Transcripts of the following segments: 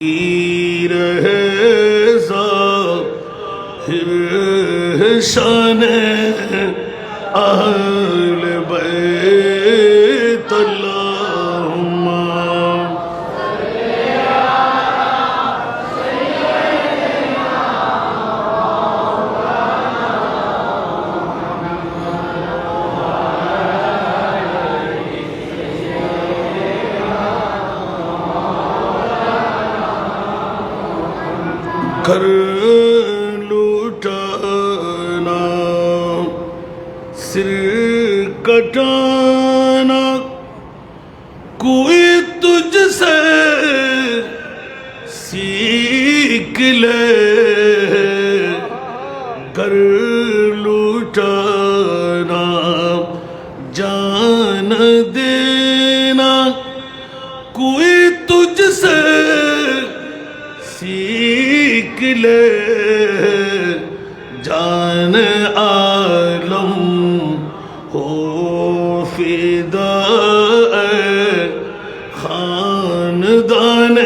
रहे ज़ाहिर शान अहल बैत अल्लाहुम्मा घर लूटाना सिर कटाना कोई तुझसे सीख ले। घर लूटाना जान देना कोई तुझसे सीख ले। जान आलम हो फिदा खानदान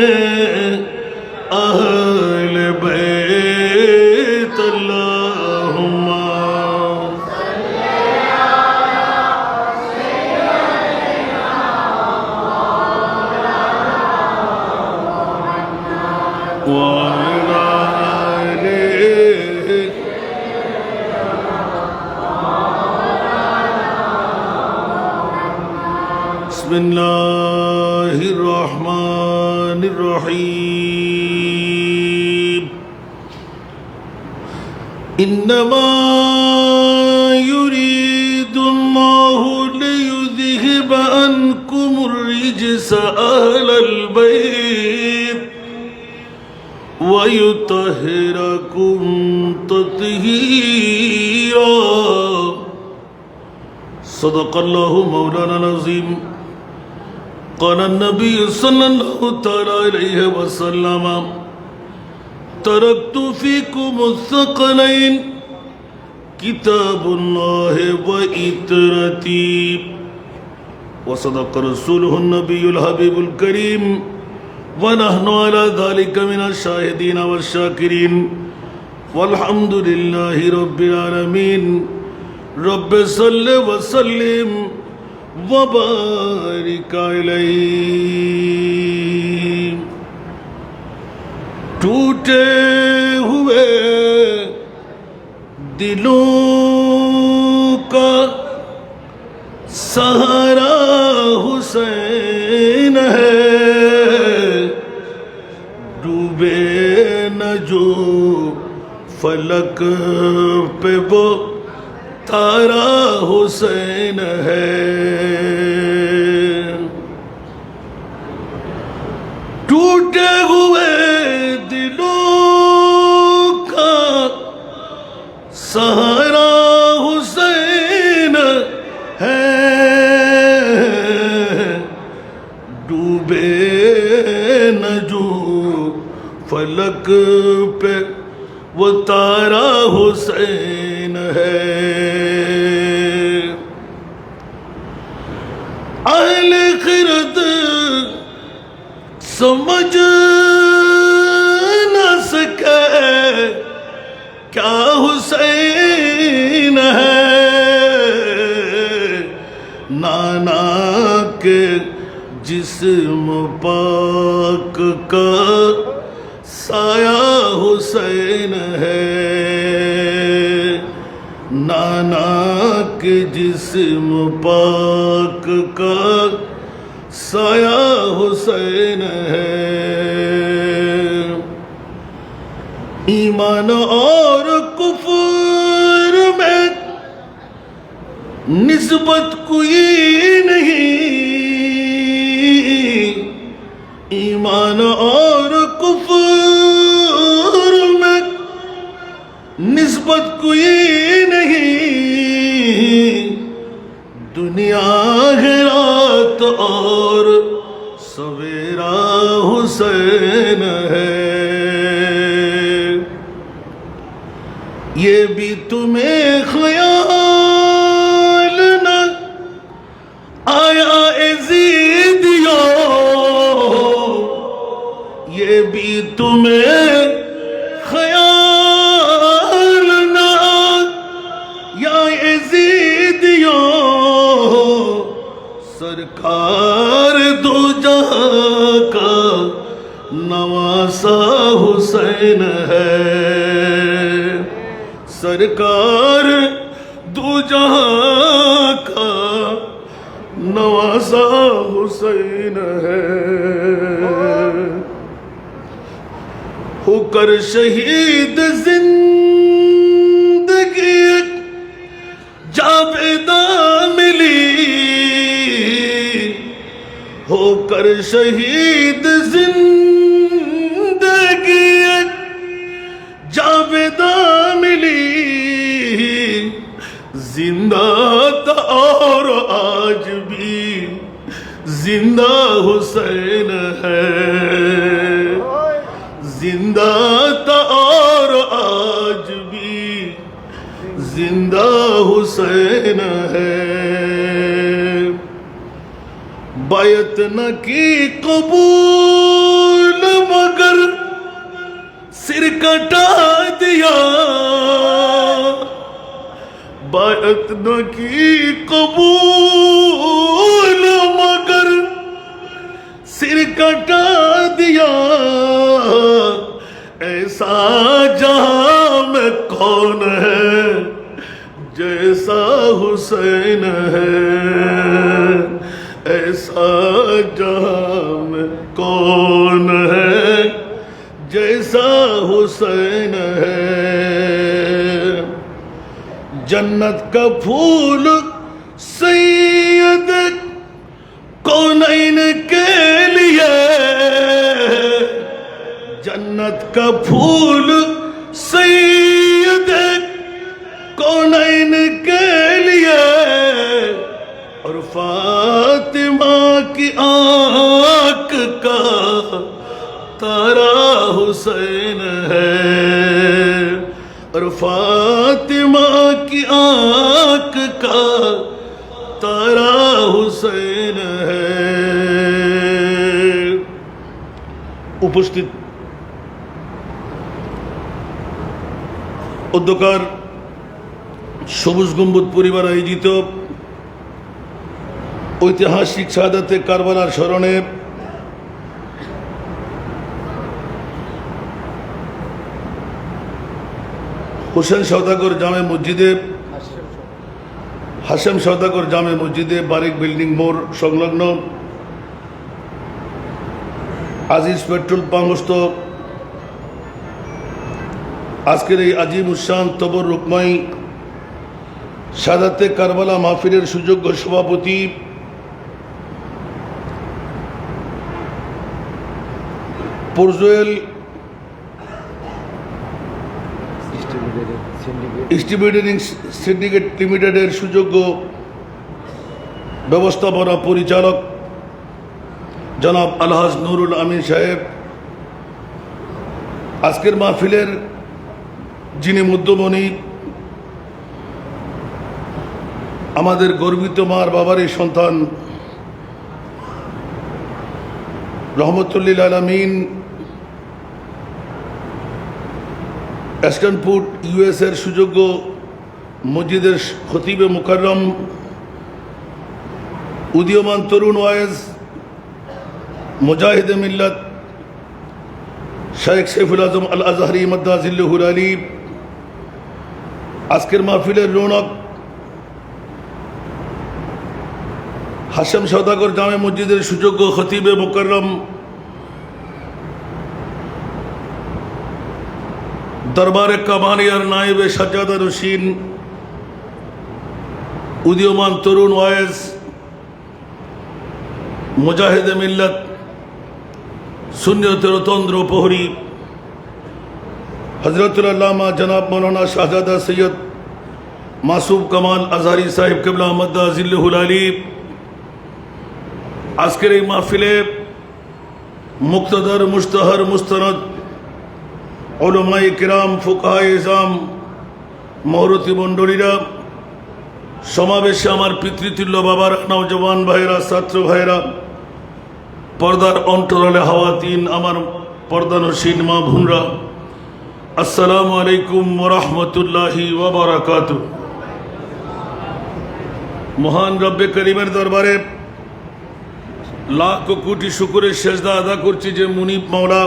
अहल बैत अल्लाहुम्मा बिस्मिल्लाहिर्रहमानिर्रहीम। इन्नमा युरीदुल्लाहु लियुज़हिबा अन्कुमुर रिज्स अह्लल बैत व युतहिरकुम तत्हीरा। सदक़ल्लाहु मौलाना अज़ीम। क़ाल नबी सल्लल्लाहु तआला अलैहि वसल्लम तरक्तु फ़ीकुमुस-सकलैन किताबुल्लाहि व इतरती व सदक़ रसूलुहुन नबियुल हबीबुल करीम व नहनु अला ज़ालिका मिनश शाहिदीन वश-शाकिरीन वल्हम्दुलिल्लाहि रब्बिल आलमीन। रब्बि सल्लि व सल्लिम वबारिक अलैहि। टूटे हुए दिलों का सहारा हुसैन है। डूबे न जो फलक पे वो तारा हुसैन है। टूटे हुए दिलों का सहारा हुसैन है। डूबे न जो फलक पे वो तारा हुसैन है। अहले खिरत समझ न सके क्या हुसैन है। नाना के जिस्म पाक का साया हुसैन है। नाना के जिस्म पाक का साया हुसैन है। ईमान और कुफ्र में निस्बत कोई नहीं। ईमान और कुफ्र में निस्बत कोई नहीं। दुनिया है रात और सवेरा हुसैन है। ये भी तुम्हें ख्याल न आया एज़ीदियो। ये भी तुम्हें ख्याल ना या यजीदियों सरकार दो जहां का नवासा हुसैन है। सरकार दो जहां का नवासा हुसैन है। होकर शहीद जिंदगी जावेदा मिली, होकर शहीद जिंदगी जावेदा मिली। जिंदा था और आज भी जिंदा हुसैन है। जिंदा था और आज भी जिंदा हुसैन है। बायत न की कबूल मगर सिर कटा दिया। बायत न की कबूल मगर सिर कटा दिया। ऐसा जहां में कौन है जैसा हुसैन है। ऐसा जहां में कौन है जैसा हुसैन है। जन्नत का फूल सैयद कौनैन के लिए। जन्नत का फूल सैयद कौनैन के लिए। और फातिमा की आंख का तारा हुसैन है। और फातिमा की आंख का तारा हुसैन है। उपस्थित অধ্যকার সবুজ গম্বুজ পরিবার আয়োজিত ঐতিহাসিক শাহাদাতে কারবালার স্মরণে হোসেন সওদাগর জামে মসজিদে হাশেম সওদাগর জামে মসজিদে বারিক বিল্ডিং মোড় সংলগ্ন আজিজ পেট্রোল পাম্পস্থ আজকের এই আজিম উসান তবরুকময় শাহাদাতে কারবালা মাহফিলের সুযোগ্য সভাপতি পরজোয়েল ডিস্ট্রিবিউটিং সিন্ডিকেট লিমিটেডের সুযোগ্য ব্যবস্থাপনা পরিচালক জনাব আলহাজ নুরুল আমিন সাহেব, আজকের মাহফিলের যিনি মধ্যমণি, আমাদের গর্বিত মার বাবারই সন্তান রহমতুল্লিল আলামিন এস্টার্নপুট ইউএসের সুযোগ্য মসজিদের খতিবে মুকাররম, উদীয়মান তরুণ ওয়াইজ মুজাহিদে মিল্লাত শেখ সৈফুল আজম আল আজহারি মাদ্দাজিল্লুহুল আলী, আজকের মাহফিলের রৌনক হাশেম সওদাগর জামে মসজিদের সুযোগ্য খতিবে মুকাররম দরবারে কামানিয়ার নায়েবে সাজ্জাদা নশীন, উদীয়মান তরুণ ওয়াইজ মুজাহিদে মিল্লাত সুন্নিয়তের তন্দ্র প্রহরী হযরতুল আল্লামা জনাব মৌলানা শাহজাদা সৈয়দ মাসুম কামাল আজহারি সাহেব কিবলা মাদ্দাজিল্লুহুল আলী, আজকের এই মাহফিলে মুক্তদর মুশতাহার মুস্তানাদ উলামায়ে কিরাম, ফুকাহায়ে ইজাম, মহরতি মণ্ডলীরা, সমাবেশে আমার পিতৃতুল্য বাবার নওজওয়ান ভাইরা, ছাত্র ভাইরা, পর্দার অন্তরালে হাওয়াতিন, আমার পর্দানশীন মা বোনরা, আসসালামু আলাইকুম ওয়া রাহমাতুল্লাহি ওয়া বারাকাতুহু। মহান রব্বে করিমের দরবারে লাখ কোটি শুকরের সেজদা আদা করছি যে মুনিব মাওলা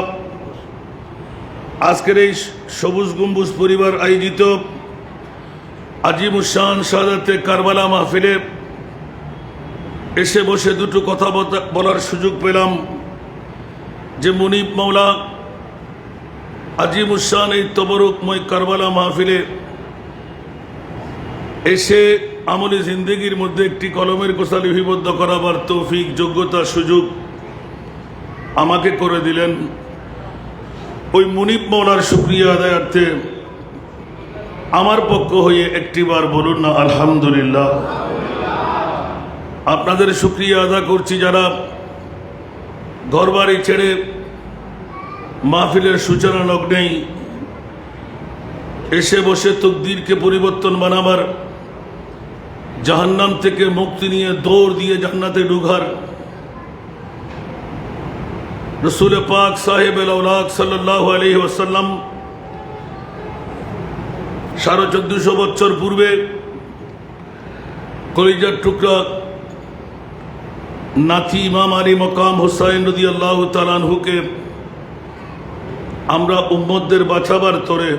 আজকের এই সবুজ গম্বুজ পরিবার আয়োজিত আজিমুশান শাহাদাতে কারবালা মাহফিলে এসে বসে দুটো কথা বলার সুযোগ পেলাম। যে মুনিব মাওলা আজিমুশান এই তবরুকময় কারবালা মাহফিলে এসে আমলি জিন্দগির মধ্যে একটি কলমের গোছা লিপিবদ্ধ করাবার তৌফিক, যোগ্যতা, সুযোগ আমাকে করে দিলেন। ওই মুনিব মাওলার শুকরিয়া আদায়ার্থে আমার পক্ষ হয়ে একটিবার বলুন না আলহামদুলিল্লাহ। আপনাদের শুকরিয়া আদা করছি যারা ঘরবাড়ি ছেড়ে মাহফিলের সূচনা লগ্নেই এসে বসে তকদিরকে পরিবর্তন বানাবার, জাহান্নাম থেকে মুক্তি নিয়ে দৌড় দিয়ে জান্নাতে ঢুকার রসুল পাক সাহেব আল-আওলাদ সাল্লাল্লাহু আলাইহি ওয়াসাল্লাম 1450 বছর পূর্বে কলিজার টুকরা নাতি ইমাম আলী মকাম হুসাইন রাদিয়াল্লাহু তাআলা আনহুকে আমরা উম্মতদের বাঁচাবার তরে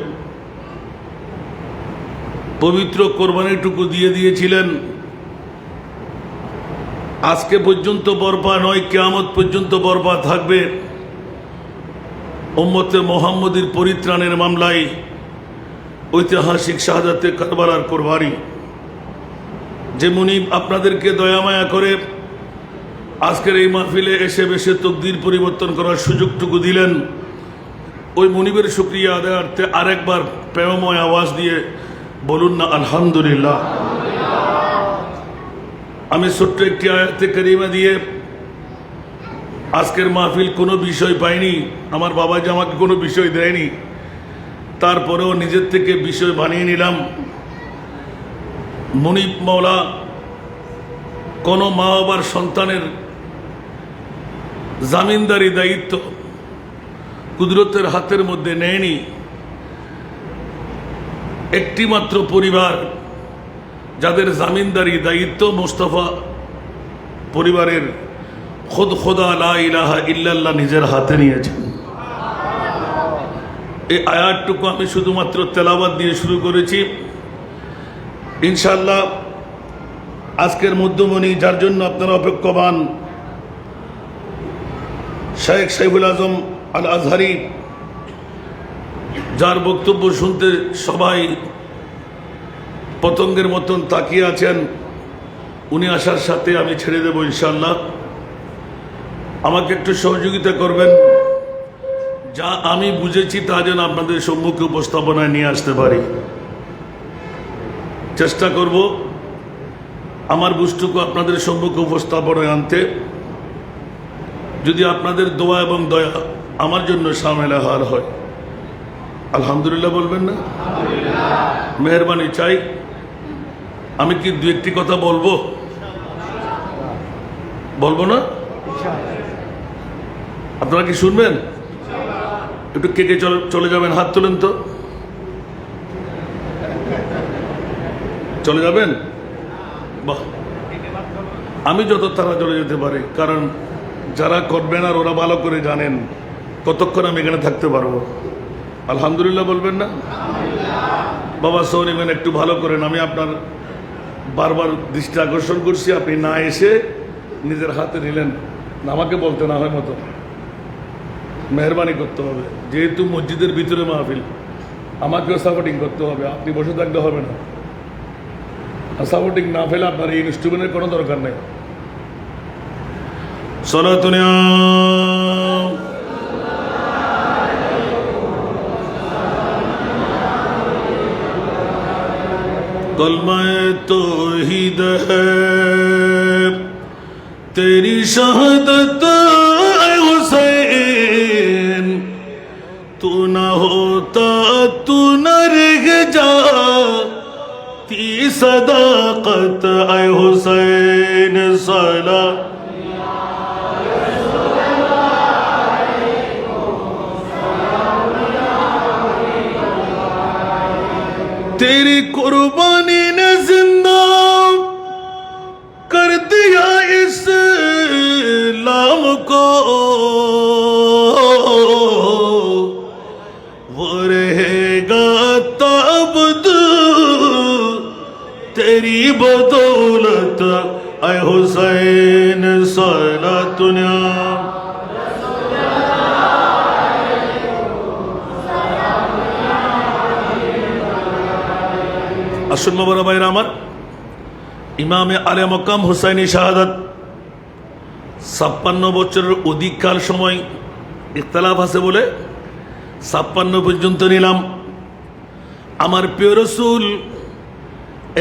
পবিত্র কোরবানিটুকু দিয়ে দিয়েছিলেন। আজকে পর্যন্ত বরপা নয়, কিয়ামত পর্যন্ত বরপা থাকবে উম্মতে মুহাম্মদীর পরিত্রাণের মামলায় ঐতিহাসিক শাহাদাতে কারবালার কোরবানি। যে মুনিব আপনাদেরকে দয়ামায়া করে আজকের এই মাহফিলে এসে বেশে তকদির পরিবর্তন করার সুযোগটুকু দিলেন, ওই মুনিবের শুকরিয়া আদায়ার্থে আরেকবার প্রেমময় আওয়াজ দিয়ে বলুন না আলহামদুলিল্লাহ। আমি ছোট্ট একটি আয়াতে কারিমা দিয়ে আজকের মাহফিল কোনো বিষয় পাইনি, আমার বাবা যে আমাকে কোনো বিষয় দেয়নি, তারপরেও নিজের থেকে বিষয় বানিয়ে নিলাম। মুনিব মাওলা কোনো মা বাবার সন্তানের জামিনদারি দায়িত্ব কুদরতের হাতের মধ্যে নেয়নি। একটি মাত্র পরিবার যাদের জামিনদারি দায়িত্ব মুস্তাফা পরিবারের খুদ খোদা লা ইলাহা ইল্লাল্লাহ নিজের হাতে নিয়েছেন। এই আয়াতটুকু আমি শুধুমাত্র তেলাওয়াত দিয়ে শুরু করেছি। ইনশাআল্লাহ আজকের মধ্যমণি যার জন্য আপনারা অপেক্ষমান, শেখ সাইফুল আজম আল আজহারি, যার বক্তব্য শুনতে সবাই পতঙ্গের মতন তাকিয়ে আছেন, উনি আসার সাথে আমি ছেড়ে দেব ইনশাআল্লাহ। আমাকে একটু সহযোগিতা করবেন, যা আমি বুঝেছি তা যেন আপনাদের সম্মুখে উপস্থাপনায় নিয়ে আসতে পারি। চেষ্টা করব আমার বুঝটুকু আপনাদের সম্মুখে উপস্থাপনায় আনতে। যদি আপনাদের দোয়া এবং দয়া আমার জন্য শামিল হার হয়, আলহামদুলিল্লাহ বলবেন না? মেহরবানি চাই। আমি কি দু একটি কথা বলবো না? আপনারা কি শুনবেন? একটু কে কে চলে যাবেন? হাত তোলেন তো। চলে যাবেন? বাহ, আমি যত তারা চলে যেতে পারি, কারণ যারা করবেন আর ওরা ভালো করে জানেন কতক্ষণ আমি এখানে থাকতে পারবো। আলহামদুলিল্লাহ বলবেন না? বাবা সৌরিমেন একটু ভালো করেন। আমি আপনার বারবার দৃষ্টি আকর্ষণ করছি, আপনি না এসে নিজের হাতে নিলেন, আমাকে বলতে না হয় মতো মেহরবানি করতে হবে। যেহেতু মসজিদের ভিতরে মাহফিল, আমাকেও সাপোর্টিং করতে হবে, আপনি বসে থাকলে হবে না। সাপোর্টিং না ফেলে আপনার এই ইনস্ট্রুমেন্টের কোনো দরকার নেই। সলাতুনিয়া कलमाए तौहीद है तेरी शहादत ऐ हुसैन, तू न होता तू न रह जाती सदाकत ऐ हुसैन। सला तेरी कुर्बानी ने जिंदा कर दिया इस्लाम को, वो रहेगा ताबद तेरी बदौलत ऐ हुसैन सलातुना। আসুন বাবারা ভাইরা আমার, ইমামে আলে মকাম হুসাইনি শাহাদাত 56 বছরের অধিককাল সময় ইখতিলাফ আছে বলে 56 পর্যন্ত নিলাম। আমার প্রিয় রসুল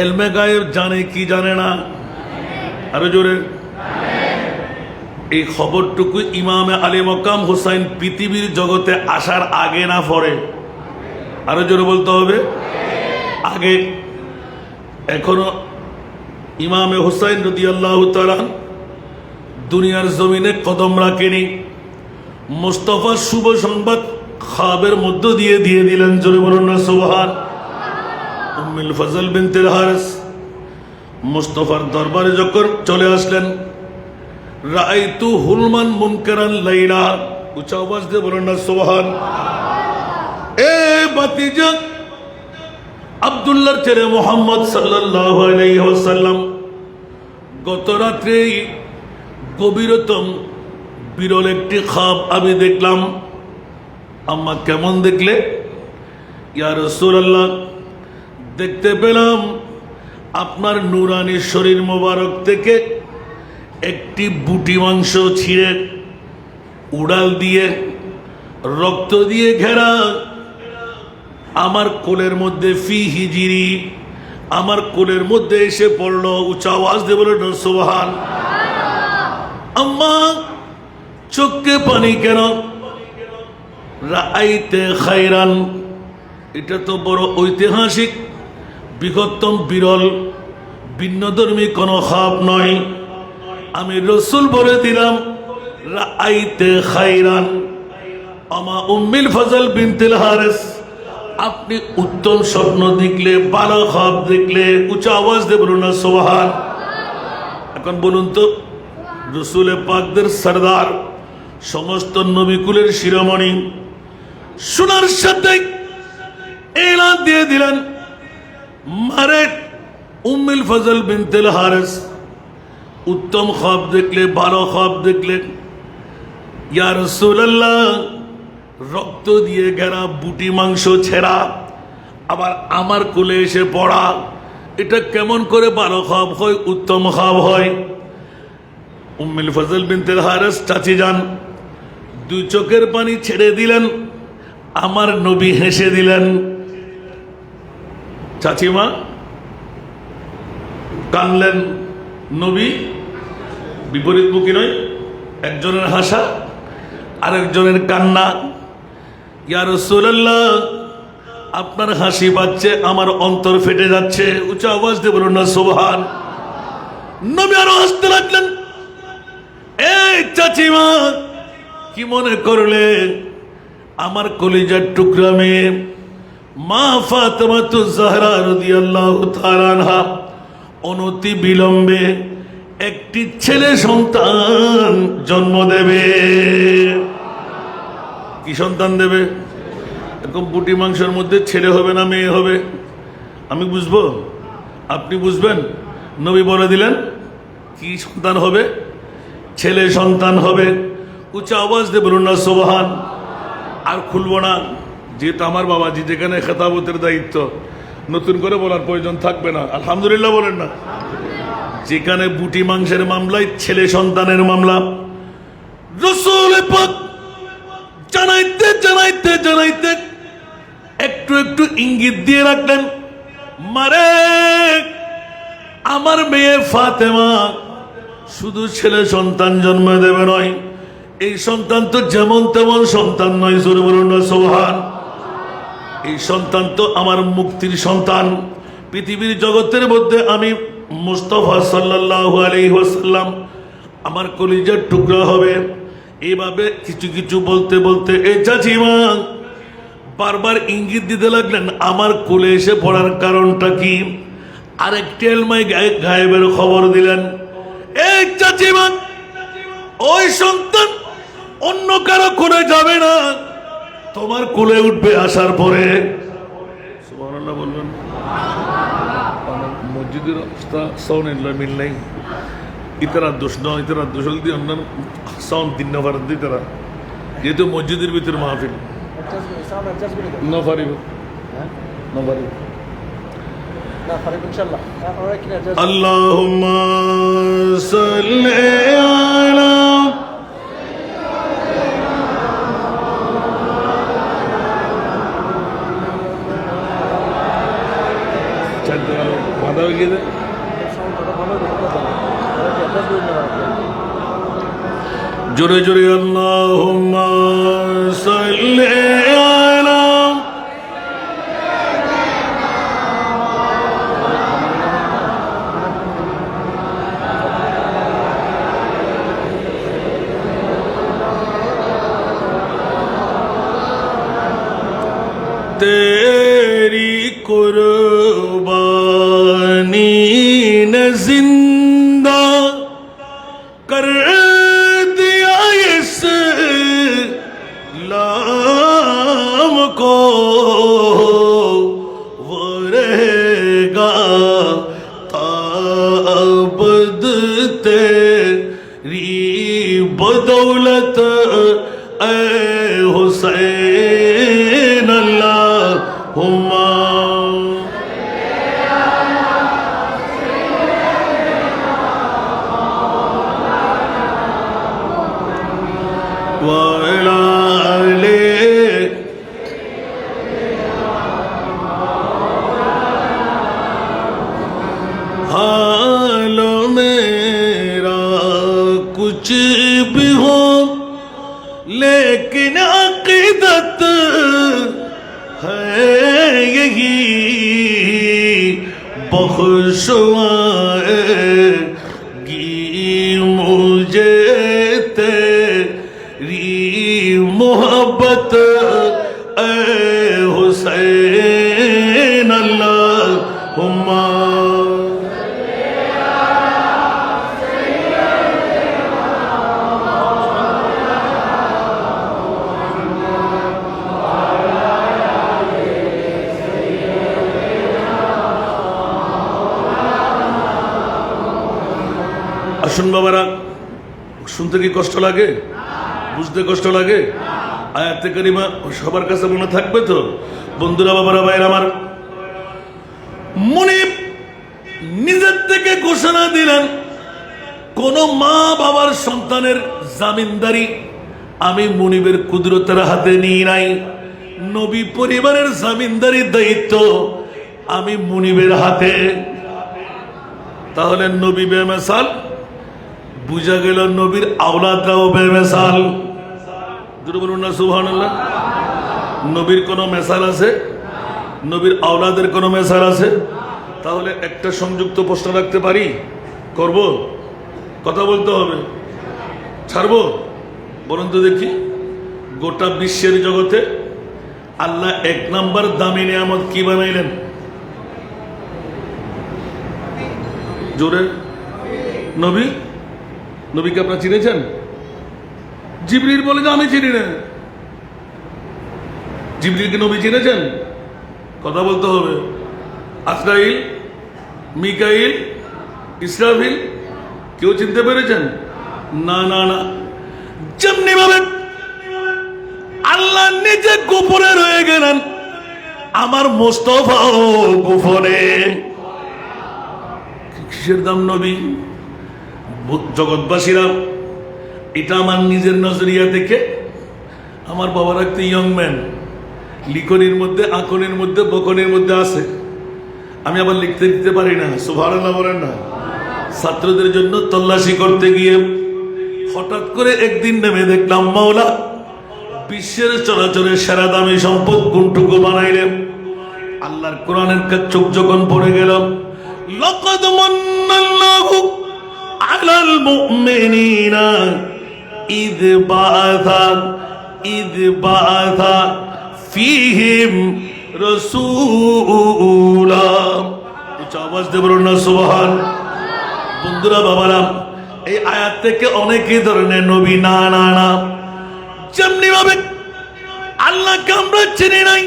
এলমে গায়েব জানে কি জানে না? আরো জোরে। এই খবরটুকু ইমামে আলে মকাম হুসাইন পৃথিবীর জগতে আসার আগে না পরে? আরো জোরে বলতে হবে, আগে। এখনো ইমামে হুসাইন রাদিয়াল্লাহু তাআলা দুনিয়ার জমিনে কদম রাখেনি। মুস্তাফার শুভ সংবাদ খাবের মধ্য দিয়ে দিলেন। জোরে বলুন না সুবহান। উম্মুল ফজল বিনতুল হারিস মুস্তাফার দরবারে যখন চলে আসলেন, রাআইতু হুলমান মুনকারান লাইলা, উচ্চ আওয়াজ দিয়ে বলুন না সুবহান। এ ভাতিজা আব্দুল্লাহর ছেলে মুহাম্মদ সাল্লাল্লাহু আলাইহি ওয়াসাল্লাম, গত রাত্রে গভীরতম বিরল একটি খাব আমি দেখলাম। আম্মা কেমন দেখলে? ইয়া রাসূলুল্লাহ, দেখতে পেলাম আপনার নূরানি শরীর মোবারক থেকে একটি বুটি মাংস ছিঁড়ে উড়াল দিয়ে রক্ত দিয়ে ঘেরা আমার কোলের মধ্যে ফি হিজিরি, আমার কোলের মধ্যে এসে পড়লো। উচ্চ আওয়াজ দিয়ে বলুন সুবহান। আম্মা চোখে পানি কেন? রাআইতে খায়রান, এটা তো বড় ঐতিহাসিক, বৃহত্তম, বিরল, ভিন্নধর্মী কোন খাব নয়। আমি রসুল বলে দিলাম রাআইতে খায়রান। আমা উম্মুল ফজল বিনতুল হারিস, আপনি উত্তম স্বপ্ন দেখলে, ভালো খাব দেখলে, উচ্চ আওয়াজ দিয়ে বলুন না সুবহান। এখন বলুন তো, রসুল পাকদের সরদার, সমস্ত নবীকুলের শিরোমণি, শোনার সাথে এলান দিয়ে দিলেন, মারে উম্মুল ফজল বিনতুল হারিস উত্তম খাব দেখলে, ভালো খাব দেখলে, ইয়া রাসূলুল্লাহ, রক্ত দিয়ে ঘেরা বুটি মাংস ছেঁড়া, আবার আমার কোলে এসে পড়া, এটা কেমন করে ভালো খাব হয়, উত্তম খাব হয়? উম্মুল ফজল বিনতুল হারিস চাচি যান দুই চোখের পানি ছেড়ে দিলেন। আমার নবী হেসে দিলেন। চাচিমা কানলেন, নবী বিপরীতমুখী নয়, একজনের হাসা আরেকজনের কান্না। ইয়া রাসূলুল্লাহ, আপনার হাসি পাচ্ছে, আমার অন্তর ফেটে যাচ্ছে। উচ্চ আওয়াজ দিয়ে বলুন না সুবহান। নবী আরো হাসতে লাগলেন। এই চাচিমা, কি মনে করলে? আমার কলিজার টুকরা মেয়ে মা ফাতেমাতুজ জাহরা রাদিয়াল্লাহু তাআলা আনহা অনতি বিলম্বে একটি ছেলে সন্তান জন্ম দেবে। কি সন্তান দেবে? এরকম বুটি মাংসের মধ্যে ছেলে হবে না মেয়ে হবে? আমি বুঝবো? আপনি বুঝবেন? নবী বলে দিলেন কি সন্তান হবে? ছেলে সন্তান হবে। উচ্চ আওয়াজ দিয়ে বলুন না সুবহান। আর খুলবো না, যেহেতু আমার বাবাজি, যেখানে খেতাবতের দায়িত্ব, নতুন করে বলার প্রয়োজন থাকবে না। আলহামদুলিল্লাহ বলেন না। যেখানে বুটি মাংসের মামলায় ছেলে সন্তানের মামলা, রাসূল পাক জানাইতে জানাইতে জানাইতে একটু একটু ইঙ্গিত দিয়ে রাখলেন, মারে আমার মেয়ে ফাতেমা শুধু ছেলে সন্তান জন্ম দেবে নয়, এই সন্তান তো যেমন তেমন সন্তান নয়। জোরে বলুন না সুবহান। এই সন্তান তো আমার মুক্তির সন্তান। পৃথিবীর জগতের মধ্যে আমি মুস্তাফা সাল্লাল্লাহু আলাইহি ওয়াসাল্লাম আমার কলিজার টুকরা হবে। এইভাবে কিছু কিছু বলতে বলতে এই চাচিমা বারবার ইঙ্গিত দিতে লাগলেন আমার কোলে এসে পড়ার কারণটা কি। আরেকটি এলমাই গায়েবের খবর দিলেন, এই চাচিমা, ওই সন্তান অন্য কারো কোলে যাবে না, তোমার কোলে উঠবে আসার পরে। সুবহানাল্লাহ বলবেন। মসজিদের সাউন্ড মিল নাই, ইতারা দোষ নয়, ইতারা দোষ দিয়ে অন্যান্য সাউন্ড দিন না পারেন ইতারা, যেহেতু মসজিদের ভিতরে মাহফিল নফারিব নফারিব। আল্লাহুম্মা সাল্লি আলা বাধা হয়ে গেছে। জোরে জোরে আল্লাহুম্মা সাল্লি আলা तेरी कुर्बानी ने जिंदा कर दिया इस लाम को, वो रहेगा ताबद तेरी बदौलत ए हुसैन अल्लाहुम्मा। हाल मेरा कुछ भी हो लेकिन अकीदत है यही, बख्शवाएगी मुझे तेरी मोहब्बत ए हुसैन अल्लाहुम्मा। আসুন বাবারা, শুনতে কি কষ্ট লাগে? বুঝতে কষ্ট লাগে? আয়াতে কারিমা সবার কাছে মনে থাকবে তো? বন্ধুরা, বাবারা, ভাইরা আমার, মুনিব নিজের থেকে ঘোষণা দিলেন, কোন মা বাবার সন্তানের জামিনদারি আমি মুনিবের কুদরতের হাতে নিই নাই। নবী পরিবারের জামিনদারির দায়িত্ব আমি মুনিবের হাতে। তাহলে নবী বেমিসাল, বুঝা গেল নবীর আওলাদরাও বেমিসাল। দুটো বলুন না সুবহানাল্লাহ। নবীর কোনো মেসাল আছে? নবীর আওলাদের কোনো মেসাল আছে? তাহলে একটা সংযুক্ত প্রশ্ন রাখতে পারি, করব? কথা বলতে হবে, ছাড়বো? বলুন তো দেখি, গোটা বিশ্বের জগতে আল্লাহ এক নাম্বার দামি নিয়ামত কি বানাইলেন? জোরে, নবী। নবীকে আপনারা চিনেছেন? জিবরিল বলে যে আমি চিনি না। জিবরিলকে নবী চিনেছেন? কথা বলতে হবে। আজরাইল, মিকাইল, ইসরাফিল কেউ চিনতে পেরেছেন? না না না। যেমনি ভাবে আল্লাহ নিজে গোপনে রয়ে গেলেন, আমার মুস্তাফাও গোপনে। কিসের দাম নবী? জগৎবাসীরা এটা আমার নিজের নজরিয়া দেখে, আমার বাবার একটা ইয়ং ম্যান লিখনির মধ্যে, আঁকনের মধ্যে, বকনের মধ্যে আছে। আমি আবার লিখতে দিতে পারি না, সুবহানাল্লাহ বলেন না। ছাত্রদের জন্য তল্লাশি করতে গিয়ে হঠাৎ করে একদিন নেমে দেখলাম, মাওলা বিশ্বের চরাচরের সেরা দামি সম্পদ কোনটুকু বানাইলেন। আল্লাহর কোরআনের চোখ যখন পড়ে গেল, লাকাদ মান্নাল্লাহু আলাল মুমিনিনা ইয বাআসা ফীহিম রাসূলা। উচ্চ আওয়াজ দিয়ে বলুন না সুবহান। বন্ধুরা বাবারা, এই আয়াত থেকে অনেকে ধরনের নবী না না না, যেমনি ভাবে আল্লাহকে আমরা চিনি নাই,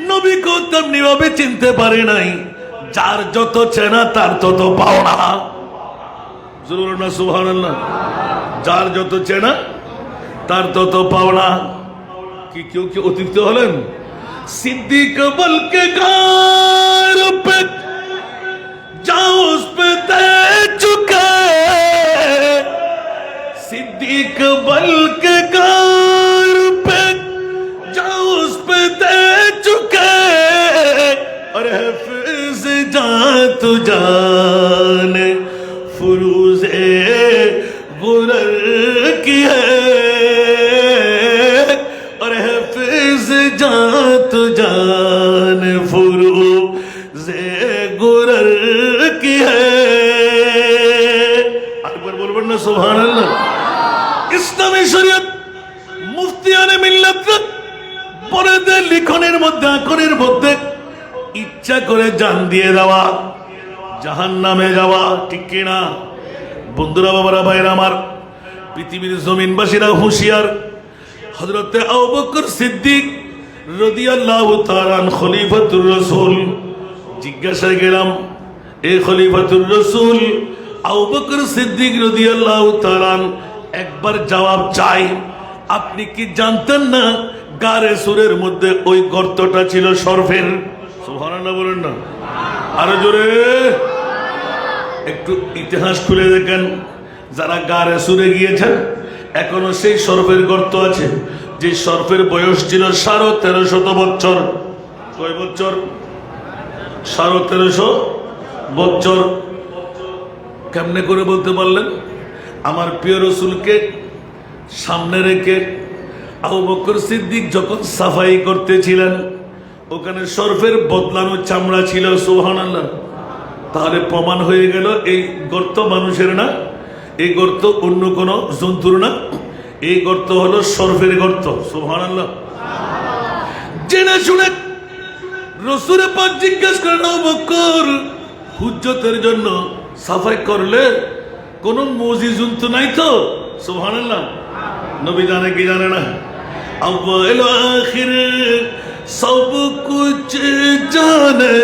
নবীকেও তেমনি ভাবে চিনতে পারি নাই। যার যত চেনা তার তত পাওনা। জরুর না সুবহানাল্লাহ। যার যত চেনা তার তত পাওনা। কি কেউ কি অতিরিক্ত হলেন? সিদ্দিক বলকে গার पे जाओ उस पे दे चुके, सिद्दीक बल के गार पे जाओ उस पे दे चुके, और हफीज जान तू जाने फुरूज़े गुरर की है, और हफीज जान तू जाने फुरूज़े गुरर की है। একবার বলবেন না সুবহানাল্লাহ। ইসলামী শরীয়ত মুফতিয়ানে মিল্লাত পরেদের লিখনের মধ্যে আকনের মধ্যে ইচ্ছা করে জান দিয়ে দেওয়া, জাহান্নামে যাওয়া, ঠিক কিনা? বন্ধুরা বাবারা ভাইরা আমার, পৃথিবীর জমিনবাসীরা হুঁশিয়ার। হযরতে আবু বকর সিদ্দিক রাদিয়াল্লাহু তাআলা খলিফাতুর রাসূল। জিজ্ঞাসা গেলাম, এ খলিফাতুর রাসূল আবু বকর সিদ্দিক রাদিয়াল্লাহু তাআলা, একবার জবাব চাই, আপনি কি জানতেন না গারে সুরের মধ্যে ওই গর্তটা ছিল সরফের? সুবহানাল্লাহ বলেন না আরো জোরে। একটু ইতিহাস খুলে দেখেন, যারা গারে সুরে গিয়েছেন এখনো সেই সরফের গর্ত আছে, যে সরফের বয়স ছিল 1350 বছর। কয় বছর? 1350 বছর। কেমনে করে বলতে পারলেন? আমার প্রিয় রাসূলকে সামনে রেখে আবু বকর সিদ্দিক যখন সাফাই করতেছিলেন, ওখানে সরফের বদলানো চামড়া ছিল। সুবহানাল্লাহ। তাহলে প্রমাণ হয়ে গেল এই গর্ত মানুষের না, এই গর্ত অন্য কোন জন্তুর না, এই গর্ত হলো সরফের গর্ত। সুবহানাল্লাহ। জেনে শুনে রাসূল পাক জিজ্ঞেস করেন, আবু বকর, হুজ্জতের জন্য সাফাই করলে কোন মুজিজন্তু নাই তো? সুবহানাল্লাহ। নবী জানে কি জানে না? अव्वल आखिर सब कुछ जाने,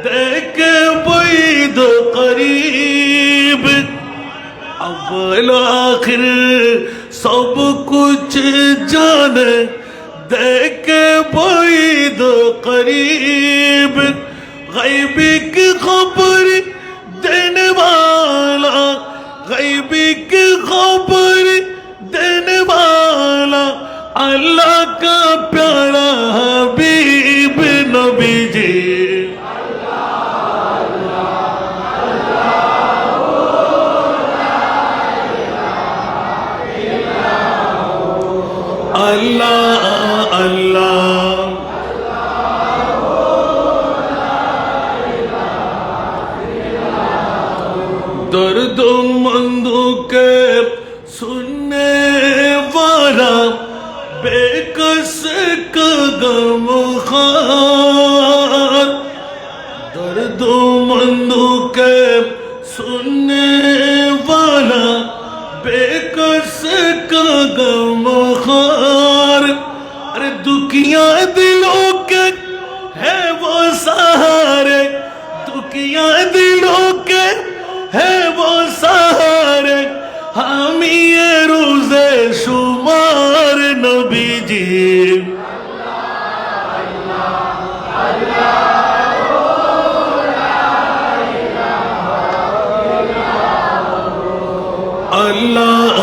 देखे बैद करीब। अव्वल आखिर सब कुछ जाने, देखे बैद करीब। गैबी की खबर देने वाला, गैबी की खबर देने वाला, अल्लाह का प्यारा हबीब नबी जी। अल्लाह अल्लाह दर्द मंद के सुनने वाला, बेकस का गमखार। दर्द मंद के सुनने वाला, बेकस का गमखार। अरे दुखिया दिलों के है वो सहारे, दुखिया दिलों के है वो सहारे। हम ये रोज़े शुमार नबी जी। अल्लाह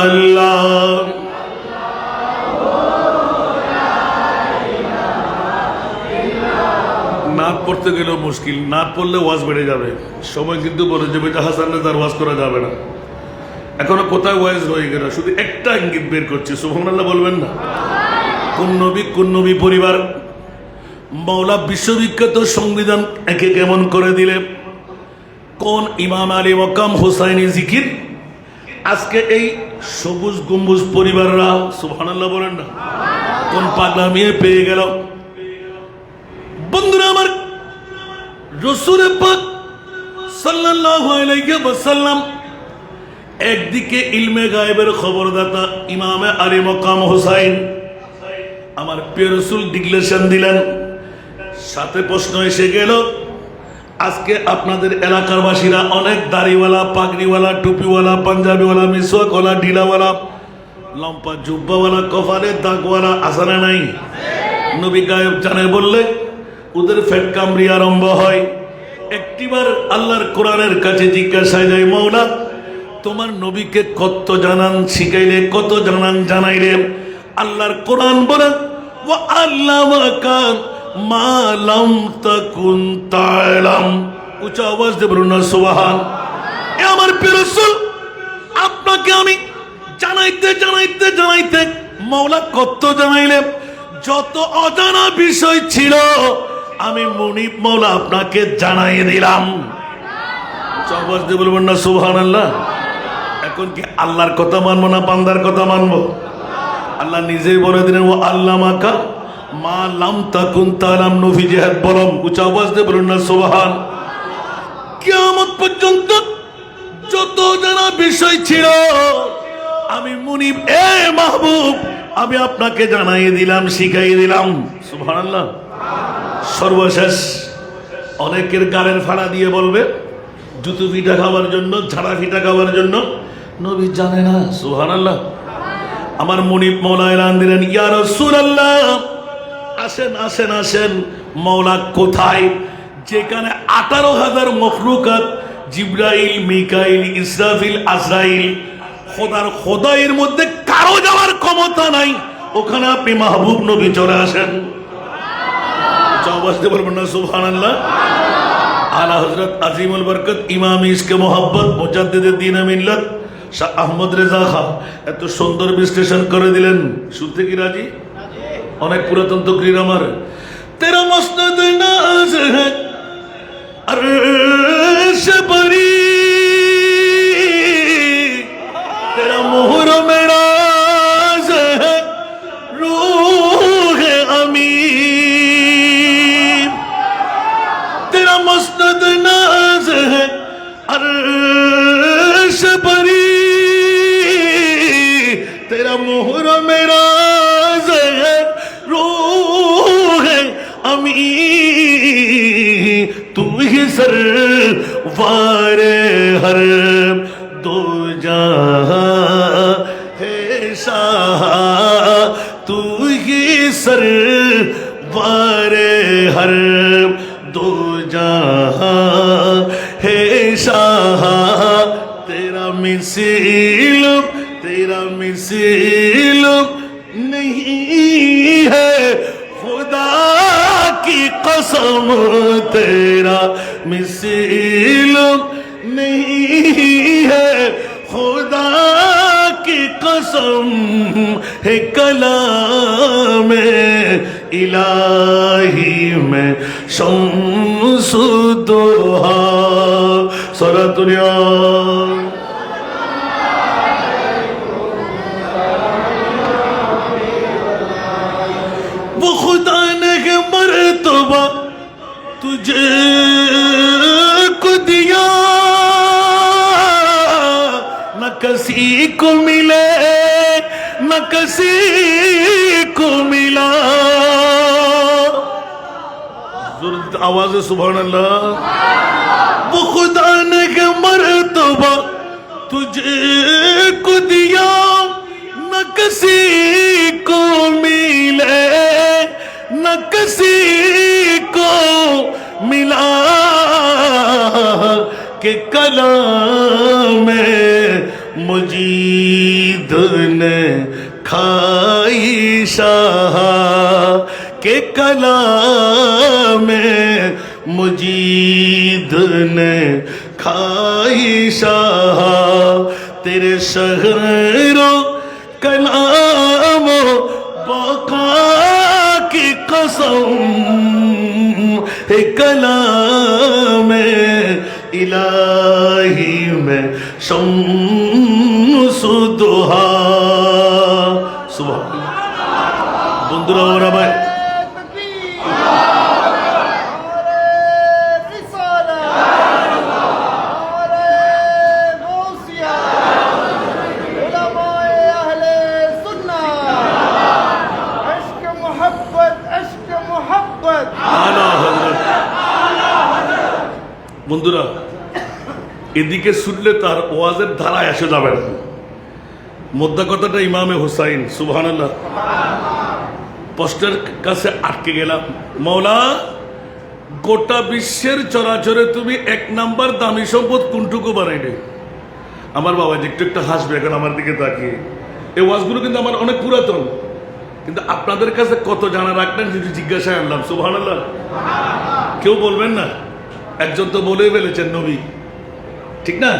अल्लाह নাত পড়তে গেলেও মুশকিল, নাত পড়লে ওয়াজ বেড়ে যাবে, সময় কিন্তু বলে যাবে হাসানে তার ওয়াজ করা যাবে না। এখনো কোথায় ওয়াজ হয়ে গেল, শুধু একটা ইঙ্গিত বের করছে। সুবহানাল্লাহ বলবেন না? কোন নবী পরিবার? মাওলা বিশ্ববিখ্যাত সংবিধান একে কেমন করে দিলে? কোন ইমাম আলী মকাম হুসাইনি জিকির? আজকে এই সবুজ গম্বুজ পরিবাররা, সুবহানাল্লাহ বলেন না? কোন এখন পাগলামি পেয়ে গেল। বন্ধুরা আমার, রাসূল পাক সাল্লাল্লাহু আলাইহি ওয়াসাল্লাম একদিকে ইলমে গায়েবের খবরদাতা ইমামে আলী মকাম হুসাইন, আমার প্রিয় রাসূল ডিক্লেরেশন দিলেন। সাথে প্রশ্ন এসে গেল, আজকে আপনাদের এলাকার বাসীরা অনেক দাড়িওয়ালা, পাগড়িওয়ালা, টুপিওয়ালা, পাঞ্জাবিওয়ালা, মিসওয়াকওয়ালা, ঢিলাওয়ালা, লম্পা জুব্বাওয়ালা, কপালে দাগওয়ালা আছে না নাই? নবী গায়েব জানে বললে ওদের ফেট কামড়ি আরম্ভ হয়। একটিবার আল্লাহর কোরআনের কাছে জিজ্ঞাসা যায়, মওলা তোমার নবীকে কত জানান শিখাইলে, কত জানান জানাইলে? আল্লাহর কোরআন বলেন, ওয়া আল্লামাকা মা লাম তাকুন তা'লাম। উচ্চ আওয়াজ দিয়ে বলুন না সুবহান। এ আমার প্রিয় রাসূল, আপনাকে আমি জানাইতে জানাইতে জানাইতে মওলা কত জানাইলেন। যত অজানা বিষয় ছিল আমি মুনিব মওলা আপনাকে জানাই দিলাম। উচ্চ আওয়াজ দিয়ে বলবেন না সুবহানাল্লাহ। এখন কি আল্লাহর কথা মানবো না বান্দার কথা মানবো? আল্লাহ নিজেই বলে দিলেন, ও আল্লামাকা মা লাম তাকুন তা'লাম। নবী জিহাদ বলম, উচ্চ আওয়াজ দিয়ে বলুন না সুবহান। কিয়ামত পর্যন্ত যত জানা বিষয় ছিল আমি মুনিব এ মাহবুব আমি আপনাকে জানাই দিলাম, শিখাই দিলাম। সুবহানাল্লাহ। সর্বশেষ অনেকের গালের ফাড়া দিয়ে বলবে জুতো ফিটা খাওয়ার জন্য, ঝাড়া ফিটা খাওয়ার জন্য, নবী জানে না। সুবহানাল্লাহ। আমার মুনিব মওলা এলান দিলেন, ইয়া রাসূলুল্লাহ আসেন আসেন আসেন। মওলা কোথায়? যেখানে 18,000 মখলুকাত, জিবরাইল, মিকাইল, ইসরাফিল, আজরাইল, খোদাইয়ের মধ্যে কারো যাওয়ার ক্ষমতা নাই, ওখানে আপনি মাহবুব নবী চলে আসেন। আওয়াজ দিয়ে বলবেন না সুবহানাল্লাহ। আলা হযরত আজিমুল বরকত ইমাম ইশকে মোহাব্বত মুজাদ্দিদে দ্বীন মিল্লাত শাহ আহমদ রেজা খান এত সুন্দর বিশ্লেষণ করে দিলেন। শুনতে কি রাজি? অনেক পুরাতন তকরীর আমার। তেরা মসনদ নাজ হ্যায় अर्श परी, तेरा मोहर मेरा है रूह अमीर, तेरा मस्नद नाज है अर्श परी, तेरा मोहर मेरा है रूह अमीर, तू ही सरवारे हर दो जहां है शाह, तू ही सरवारे हर दो जहां है शाह, तेरा मिसाल नहीं है खुदा की कसम, तेरा मिसाल नहीं है खुदा की कसम, है कलाम इलाही में शम्सु दोहा। सलातुल्लाह वो खुदा ने मर्तबा तुझे को दिया, न किसी को मिले न किसी को मिला। आवाज सुभान अल्लाह। वो खुदा ने मर्तबा तुझे को दिया, न किसी को मिले न किसी को मिला, के कलाम मुजीद ने खाई शाह, के कलाम मुजीद ने खाई शाह, तेरे शहरों कलामो बका की कसम, है कलाम इलाही में शम्सु दोहा। सुभान বন্ধুরা ওরা ভাই বন্ধুরা এদিকে শুনলে তার ওয়াজের ধারায় আসে যাবে না। মোদ্দা কথাটা ইমামে হুসাইন সুবহানাল্লাহ পোস্টের কাছে আটকে গেলাম। মৌলা, গোটা বিশ্বের চরাচরে তুমি এক নাম্বার দামি সম্পদ কোনটুকু বানাইলে? আমার বাবা যে একটু একটু হাসবে এখন আমার দিকে তাকিয়ে। এই ওয়াজগুলো কিন্তু আমার অনেক পুরাতন, কিন্তু আপনাদের কাছে কত জানা রাখলেন যদি জিজ্ঞাসায় আনলাম। সুবহানাল্লাহ, কেউ বলবেন না। একজন তো বলেই ফেলেছেন নবী, ঠিক না?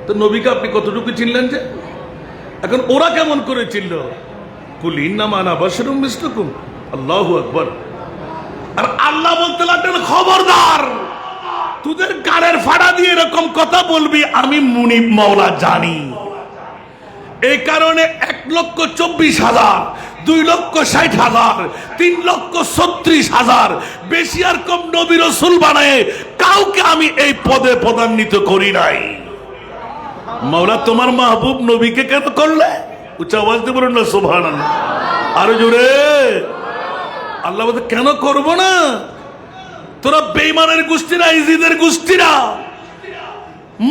তো নবীকে আপনি কতটুকু চিনলেন? যে এখন ওরা কেমন করে চিনল? কুল ইন্নামা আনা বাশারুম মিসলুকুম, আল্লাহু আকবার। আর আল্লাহ বলতে লাগলেন, খবরদার, তোদের গানের ফাড়া দিয়ে এরকম কথা বলবি আমি মুনিব মাওলা জানি। এই কারণে 1,24,000, 2,60,000, 3,36,000 বেশি আর কম নবী রাসূল বানায় কাউকে আমি এই পদে পদান্বিত করি নাই। মাওলা তোমার মাহবুব নবীকে কেন করলে? উচ্চ আওয়াজ দিয়ে বলুন না সুবহানাল্লাহ, আরো জোরে। আল্লাহ বলতে কেন করব না? তোরা বেঈমানের গোষ্ঠীরা, ইজিদের গোষ্ঠীরা,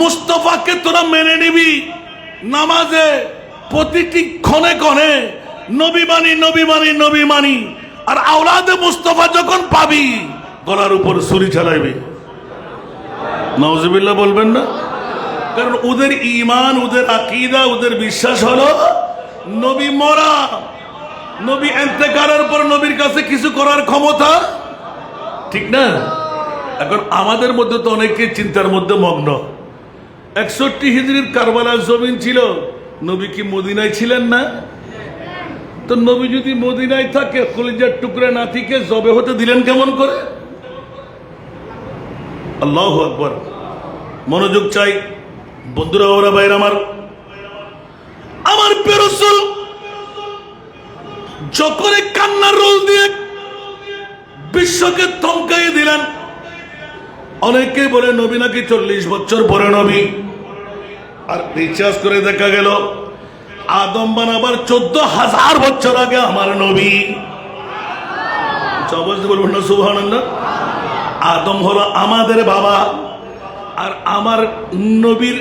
মুস্তাফাকে তোরা মেনে নিবি নামাজে প্রতিটি ক্ষণে ক্ষণে নবী মানি, নবী মানি, নবী মানি। আর আওলাদে মুস্তাফা যখন পাবি গলার উপর ছুরি চালাইবি। নাউজুবিল্লাহ বলবেন না? কারণ ওদের ঈমান, ওদের আকীদা, ওদের বিশ্বাস হলো নবী মরা, নবী ইন্তেকালের পর নবীর কাছে কিছু করার ক্ষমতা, ঠিক না? এখন আমাদের মধ্যে তো অনেকে চিন্তার মধ্যে মগ্ন। 61 হিজরির কারবালার জমিন ছিল, নবী কি মদিনায় ছিলেন না? তো নবী যদি মদিনায় থাকে, কলিজার টুকরা নাতিকে জবে হতে দিলেন কেমন করে? আল্লাহু আকবার। মনোযোগ চাই বন্ধুরা, ওরা ভাইরা আমার প্রিয় রাসূল যখন কান্নার রোল দিয়ে বিশ্বকে থমকাইয়ে দিলেন। অনেকে বলে নবী নাকি 40 বছর পরে নবী, আর রিচার্জ করে দেখা গেল আদম বানাবার 14,000 বছর আগে আমার নবী। বলবেন না সুবহানাল্লাহ? আদম হলো আমাদের বাবা, আর আমার নবীর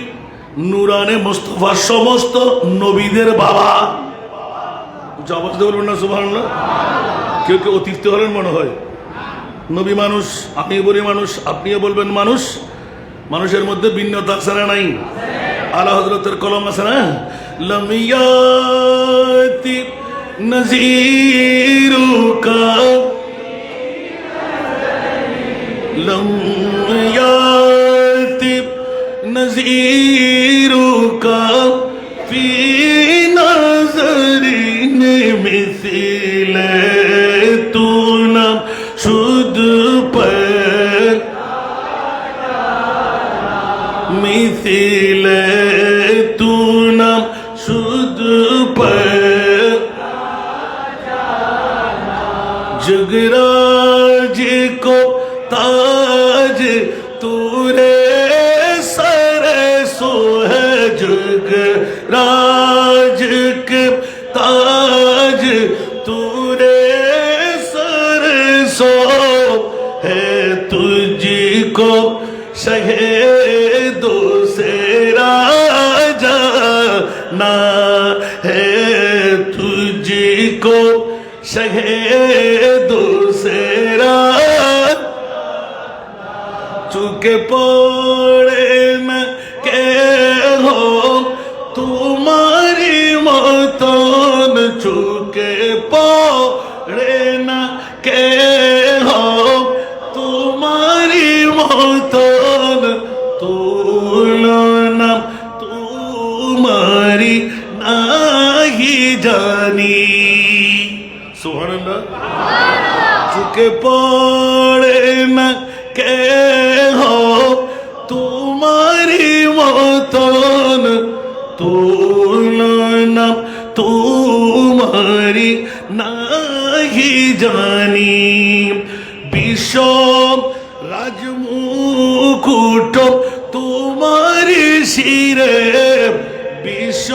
নূরানে মুস্তাফা সমস্ত নবীদের বাবা। জবাব বলবেন না সুবহানাল্লাহ? কেউ কেউ অতিরিক্ত হলেন মনে হয়। নবী মানুষ, আমি বলি মানুষ, আপনিও বলবেন মানুষ। মানুষের মধ্যে ভিন্নতা আছে না নাই? আলা হযরতের কলম আছে না? লাম ইয়াতি নাযীরুকা, লাম ইয়াতি নাযীরুকা ফি নাযরিন মিসলে তু না শুদ পর মিসলে তু না শুদ পর जगराज को ताज तूरे सर सो है, जगराज के ताज तूरे सर सो है, तुझको शहीदों से राजा ना है, तुझको शहीदों से चुके पड़े न के हो तुम्हारी मतन, चुके पड़े न के हो तुम्हारी मतन, तुलना तुम्हारी नहीं जानी। सुभानअल्लाह। चुके पड़े न के हो तुम्हारी मतन, तुलना तुम्हारी नहीं জানি বিশ্ব রাজমুকুট তোমার শিরে বিশ্ব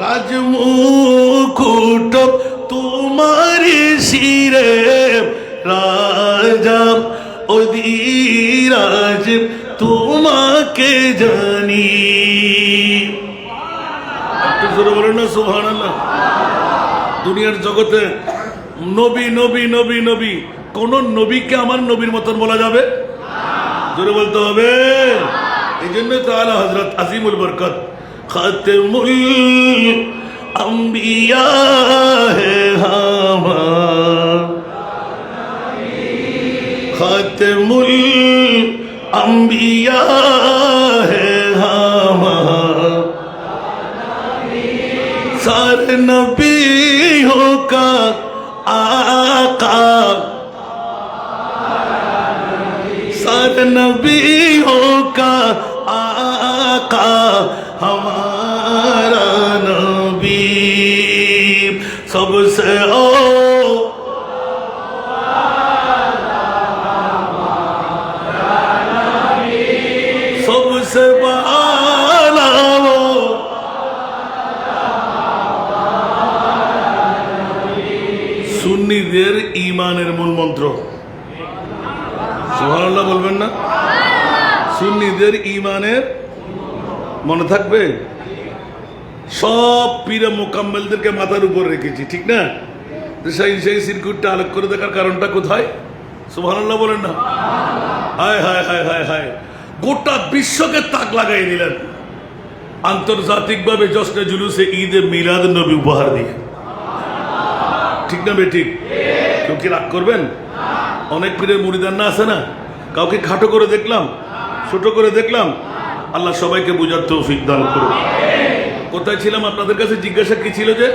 রাজমুকুট তোমার শিরে রাজা অধিরাজ তোমাকে জানি। একটু জোরে বলেন না সুবহানাল্লাহ। দুনিয়ার জগতে নবী নবী নবী নবী, কোন নবীকে আমার নবীর মতন বলা যাবে? জোরে বলতে হবে। এই জন্য তো আলা হযরত আজিমুল বরকত খাতেমুল আম্বিয়া হে হামার, খাতেমুল আম্বিয়া হে হামার, सारे नबियों का आका, सारे नबियों का आका हमारा नबी सबसे ओ सबसे बाला वो সুন্নিদের ঈমানের মূল মন্ত্র। সুবহানাল্লাহ বলবেন না? সুন্নিদের ঈমানের মনে থাকবে। সব পীরে মোকাম্মেলদেরকে মাথার উপর রেখেছি, ঠিক না? সেই সেই সিরকুটটা আলোক করে দেখার কারণটা কোথায়? সুবহানাল্লাহ বলেন না? হায় হায় হায় হায় হায়, গোটা বিশ্বকে তাক লাগাই দিলেন আন্তর্জাতিকভাবে জশ্নে জুলুসে ঈদে মিলাদ নবী উপহার দিয়ে। ঠিক না বেঠিক? কেউ কি রাগ করবেন? অনেক পীরের মুরিদান না আছে না, কাউকে খাটো করে দেখলাম, ছোট করে দেখলাম। আল্লাহ সবাইকে বুঝার তৌফিক দান করুন। কোথায় ছিলাম? আপনাদের কাছে জিজ্ঞাসা কি ছিল যে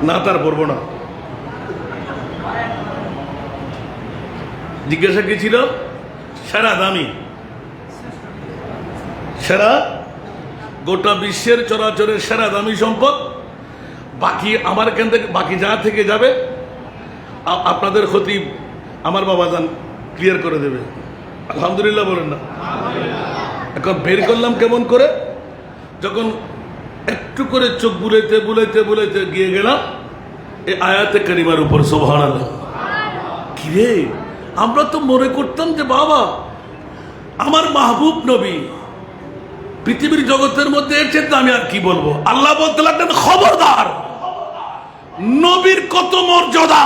না, তার পড়বো না। জিজ্ঞাসা কি ছিল? সেরা দামি, সেরা, গোটা বিশ্বের চরাচরের সেরা দামি সম্পদ। বাকি আমার এখান থেকে বাকি যা থেকে যাবে আপনাদের খতিব আমার বাবা যান ক্লিয়ার করে দেবে। আলহামদুলিল্লাহ বলেন না? এখন বের করলাম কেমন করে, যখন একটু করে চোখ বুলাইতে বুলাইতে বুলাইতে গিয়ে গেলাম এই আয়াতে কারিমার উপর। সুবহানাল্লাহ। কি রে, আমরা তো মনে করতাম যে বাবা আমার মাহবুব নবী পৃথিবীর জগতের মধ্যে এর চেয়ে আমি আর কি বলবো। আল্লাহ বলতে লাগলেন খবরদার, নবীর কত মর্যাদা,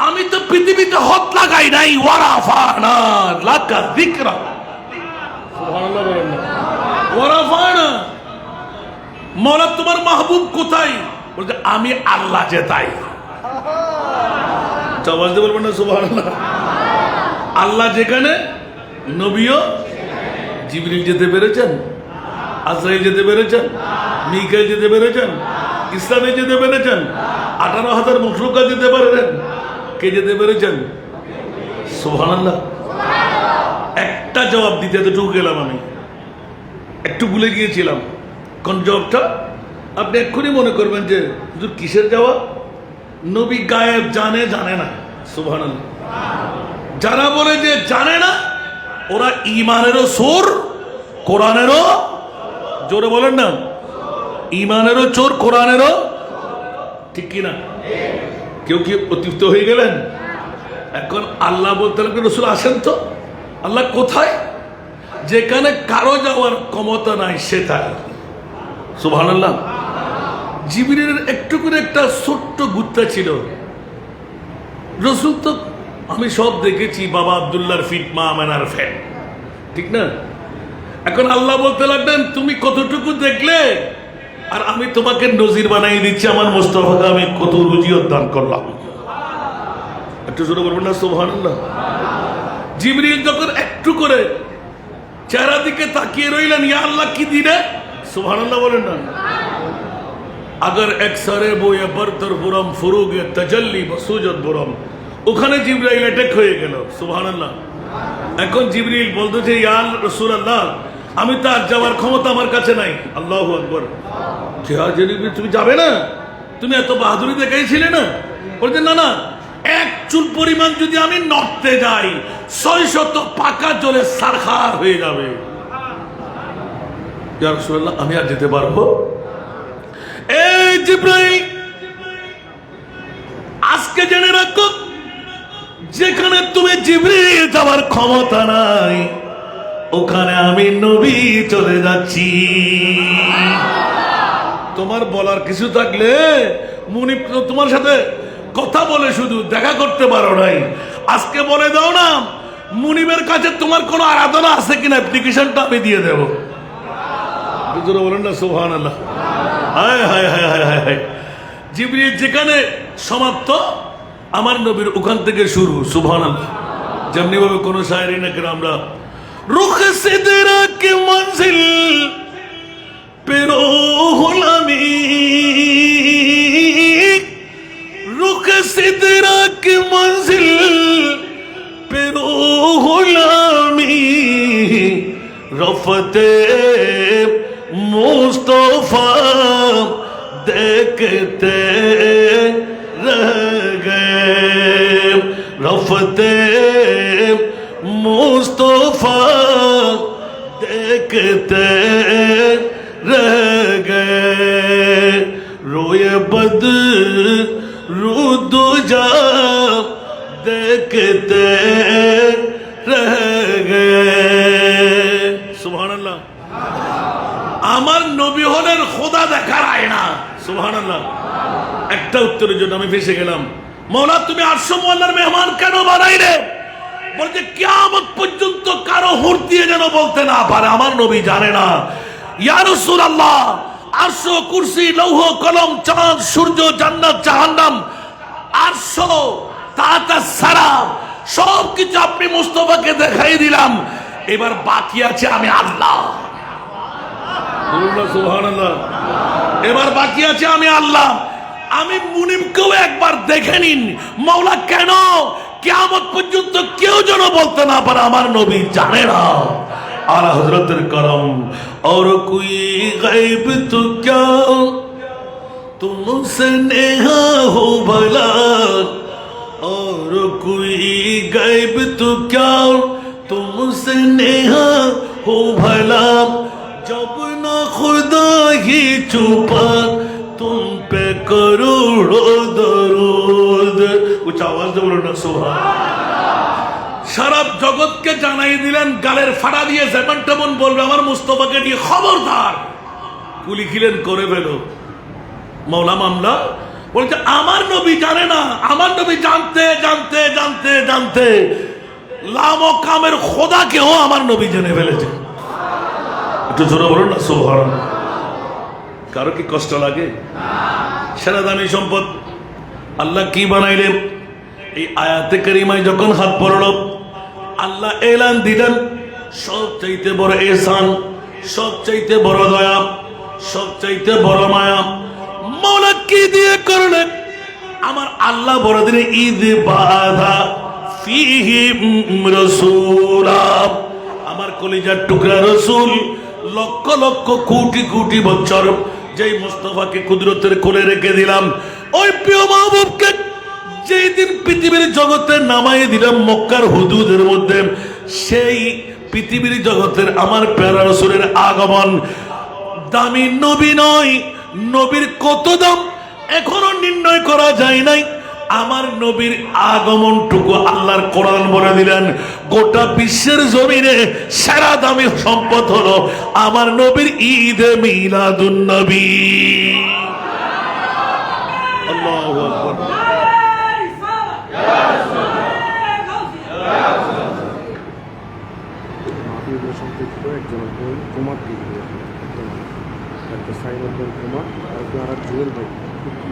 আমি তো পৃথিবীতে হত লাগাই নাই। ওয়ারাফানা লাকা যিকরা। সুবহানাল্লাহ বলেন না? ওয়ারাফানা, মওলা তোমার মাহবুব কোথায়? বলতে আমি আল্লাহ যে তাই। আওয়াজ দিয়ে বলবেন না সুবহানাল্লাহ? আল্লাহ যেখানে নবীও। জিবরিল যেতে পেরেছেন? আজরাইল যেতে পেরেছেন? মিকাইল যেতে পেরেছেন? ইসরাফিল যেতে পেরেছেন? 18,000 মুখলুকা যেতে পারেন? কে যেতে পেরেছেন? সুবহানাল্লাহ। একটা জবাব দিতে এতটুকু গেলাম, আমি একটু ভুলে গিয়েছিলাম। কোন জবাবটা? আপনি এক্ষুনি মনে করবেন যে হুজুর কিসের জবাব? নবী গায়েব জানে, জানে না। সুবহানাল্লাহ। যারা বলে যে জানে না, ওরা ইমানেরও চোর, কোরআনেরও, জোরে বলেন না, ইমানেরও চোর, কোরআনেরও, ঠিক কিনা? কেউ কি অতিরিক্ত হয়ে গেলেন? এখন আল্লাহ বলতে লাগলেন রসুল আসেন তো। আল্লাহ কোথায়? যেখানে কারো যাওয়ার ক্ষমতা নাই সেটাই। সুবহানাল্লাহ। জিবরিলের একটু করে একটা ছোট্ট গুত্তা ছিল। রসুল তো আমি সব দেখেছি, বাবা আব্দুল্লাহর ফিট, মা আমেনার ফ্যান, ঠিক না? এখন আল্লাহ বলতে লাগলেন তুমি কতটুকু দেখলে, আর আমি তোমাকে নজির বানাই দিচ্ছি আমার মুস্তাফাকে আমি কত রুজিয়ত দান করলাম। একটু জোরে বলবেন না সুবহানাল্লাহ? জিবরিল যখন একটু করে চেহারা দিকে তাকিয়ে রইলেন, ইয়া আল্লাহ কি দিলে? সুবহানাল্লাহ বলেন না? अगर एक सरे बोया बरतर बुरम फुरुगे तजल्ली बसुजत बुरम, ওখানে জিবরাইল অ্যাটাক হয়ে গেল। সুবহানাল্লাহ। এখন জিবরিল বলতেছে ইয়া রাসূলুল্লাহ, আমি তো আর যাওয়ার ক্ষমতা আমার কাছে নাই। আল্লাহু আকবার। জিবরিল তুমি যাবে না? তুমি এত বাহাদুরি দেখাইছিলে না? বলছে না না, এক চুল পরিমাণ যদি আমি নড়তে যাই 600 পাকা জলে সারখার হয়ে যাবে। ইয়া রাসূলুল্লাহ, আমি আর যেতে পারবো? এই জিবরাইল, আজকে জেনে রাখো, যেখানে তুমি জিবরিল যাওয়ার ক্ষমতা নাই, ওখানে আমি নবী চলে যাচ্ছি। তোমার বলার কিছু থাকলে, মুনিব তোমার সাথে কথা বলে শুধু দেখা করতে পারো নাই, আজকে বলে দাও না মুনিবের কাছে তোমার কোনো আরাধনা আছে কিনা, অ্যাপ্লিকেশনটা আমি দিয়ে দেব। বলেন না সুবহানাল্লাহ। হায় হায় হায় হায় হায় হায়। জিবরিল যেখানে সমাপ্ত, আমার নবীর ওখান থেকে শুরু। সুবহানাল্লাহ। যেমনি ভাবে কোন শায়রি না কেন আমরা রুখ সিদরা কি মঞ্জিল पे रूहुल अमीन, रुख सिदरा की मंजिल पे रूहुल अमीन, रफ़ते मुस्तफ़ा देखते रह गए, रफ़ते मुस्तफ़ा देखते रह गए, रोए बदरुदुजा देखते रह गए। सुबहानाल्लाह। আমার নবী হলেন খোদা দেখার আয়না। সুবহানাল্লাহ। একটা উত্তরের জন্য আমি ফেসে গেলাম। মওলা, তুমি আরশে মুআল্লার মেহমান কেন বানাইলে? বলতে কিয়ামত পর্যন্ত কারো হুর দিয়ে যেন বলতে না পারে আমার নবী জানে না। ইয়া রাসূলুল্লাহ, আরশ, কুরসি, লৌহ, কলম, চাঁদ, সূর্য, জান্নাত, জাহান্নাম, আরশ, তাতা সারাম, সব কিছু আপনি মুস্তাফাকে দেখাই দিলাম। এবার বাকি আছে আমি আল্লাহ। সুবহানাল্লাহ। এবার বাকি আছে আমি আল্লাহ। আমি মুনিবকেও একবার দেখে নিন। মাওলা কেন কিয়ামত পর্যন্ত কেউ যেন বলতে না পারে আমার নবী জানে না। आला हजरत करम और कोई गैब तो क्या तुमसे नेहा हो भला, और कोई गैब तो क्या तुमसे नेहा हो भला, जब ना खुदा ही छुपा तुम पे करोड़ों दरूद। कुछ आवाज दे बोलो ना सुभान। সারা জগৎকে জানাই দিলেন, গালের ফাড়া দিয়ে যেমন তেমন বলবে আমার মুস্তাফাকে নিয়ে খবরদার, কুলি খিলেন করে ফেলো। মাওলা মামলা বলছে আমার নবী জানে না, আমার নবী জানতে জানতে জানতে জানতে লামকামের খোদাকেও আমার নবী জেনে ফেলেছে। একটু জোরে বলুন না সুবহানাল্লাহ। কারো কি কষ্ট লাগে? সেরা দামি সম্পদ আল্লাহ কি বানাইলেন? এই আয়াতে কারিমায় যখন হাত পড়ল, আল্লাহ এলান দিলেন সব চাইতে বড় এহসান, সব চাইতে বড় দয়া, সব চাইতে বড় মায়া মওলা কি দিয়ে করলেন? আমার আল্লাহ বড় দিনে ঈদ বাধা ফিহি রাসূলা, আমার কলিজার টুকরা রাসূল লক্ষ লক্ষ কোটি কোটি বছর যেই মুস্তাফাকে কুদরতের কোলে রেখে দিলাম, ওই প্রিয় মাহবুবকে যেই দিন পৃথিবীর জগতে নামাই দিলাম মক্কার হুদুদের মধ্যে, সেই পৃথিবীর জগতের আমার প্যারা রাসূলের আগমন দামি নবী নয়, নবীর কত দাম এখনো নির্ণয় করা যায় নাই। আমার নবীর আগমনটুকু আল্লাহর কোরআন বলে দিলেন, গোটা বিশ্বের জমিনে সেরা দামি সম্পদ হলো আমার নবীর ঈদে মিলাদুন নবী। আল্লাহু আকবার।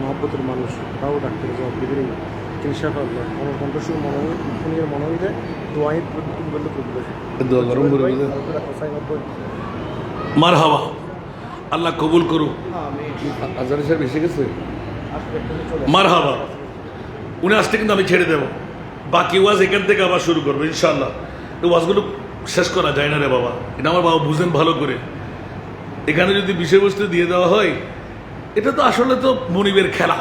মহব্বতের মানুষ, তাও ডাক্তারের জবাব দেবেন ইনশাআল্লাহ। আমার কণ্ঠস্বর মনোনীত মনোনীতে দোয়াইত বললে মারহাবা, আল্লাহ কবুল করুক। আজহারি সাহেব এসে গেছে, মারহাবা। উনি আসতে কিন্তু আমি ছেড়ে দেবো, বাকি ওয়াজ এখান থেকে আবার শুরু করবো ইনশাআল্লাহ। এই ওয়াজগুলো শেষ করা যায় না রে বাবা, এটা আমার বাবা বুঝেন ভালো করে। এখানে যদি বিষয়বস্তু দিয়ে দেওয়া হয় এটা তো আসলে তো মনিবের খেলা।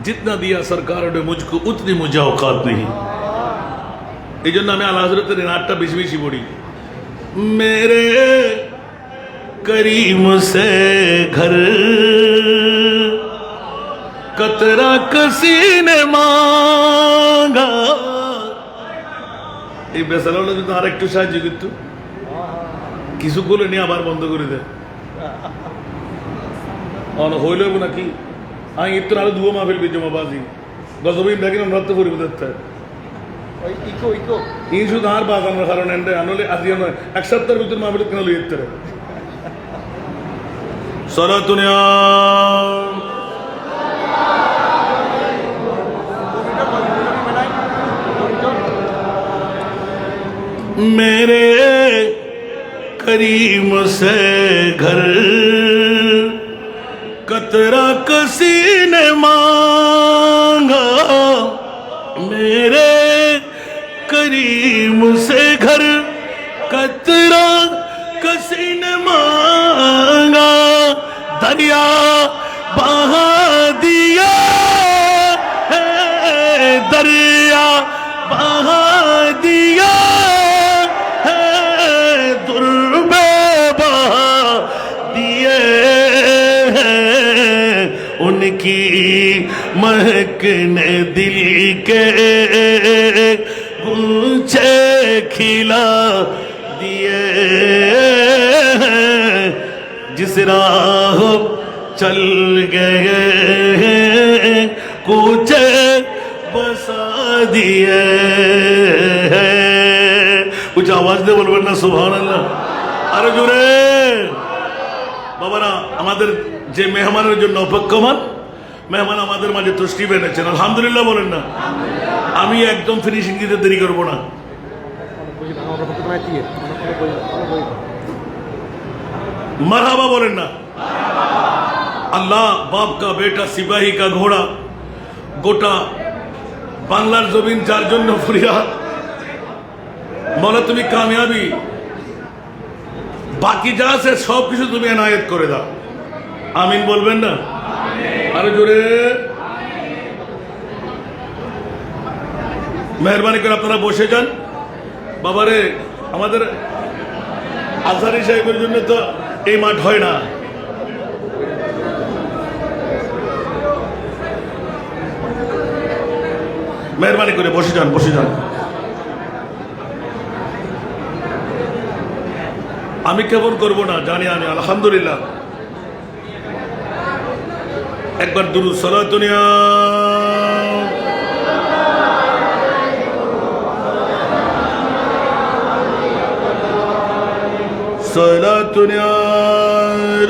জিতনা দিয়া সরকার ने मुझको उतनी मुझे औकात नहीं। এই জন্য আমি আল্লাহ হযরতের নাটটা বেশি বেশি পড়ি। मेरे करीम से घर कतरा किसी ने मांगा। এই বেসারা হলো যদি আর একটু সাহায্য করতো, কিছু করে নিয়ে আবার বন্ধ করে দেয়। হইল নাকি আমি একটু আরো দুয়ো মাহফিল বিজমাবাজি গজবিন ডাকি আমরা তো পরিব দেখতে ইন শুধু আর বাজানোর কারণে আনলে আজ এক সপ্তাহের ভিতর মাহফিল কেন লইয়ে দিতে সরাতুনিয়া मेरे करीम से घर कतरा किसी ने मांगा। मेरे करीम से घर कतरा किसी ने मांगा। दरिया बहा दिया है, दरिया बहा दिया है, दुर्बे बहा दिए हैं। उनकी महक ने दिल के गुलछे खिला दिए हैं। जिस राह चल गए हैं कुछ बसा दिए हैं। कुछ आवाज दे बोलবেন না সুবহানাল্লাহ আরো জোরে। বাবারা আমাদের যে মেহমানের জন্য অপেক্ষমান মেহমান আমাদের মাঝে তশরিফ এনেছেন, আলহামদুলিল্লাহ বলেন না। আমি একদম ফিনিশিং দিতে দেরি করব না। মারহাবা বলেন না। আল্লাহ বাপ কা বেটা সিপাহী কা ঘোড়া গোটা বাংলার জমিন যার জন্য ফরিয়াদ। মৌলা তুমি কামিয়াবি বাকি যা আছে সব কিছু তুমি এনায়েত করে দাও, আমিন বলবেন না আরো জোরে। মেহরবানি করে আপনারা বসে যান। বাবারে আমাদের আজহারি সাহেবের জন্য তো এই মাঠ হয় না। মেহরবানি করে বসে যান, বসে যান। আমি কেমন করব না জানি আমি, আলহামদুলিল্লাহ। একবার দুরূদ সালাত নিয়া صلاة يا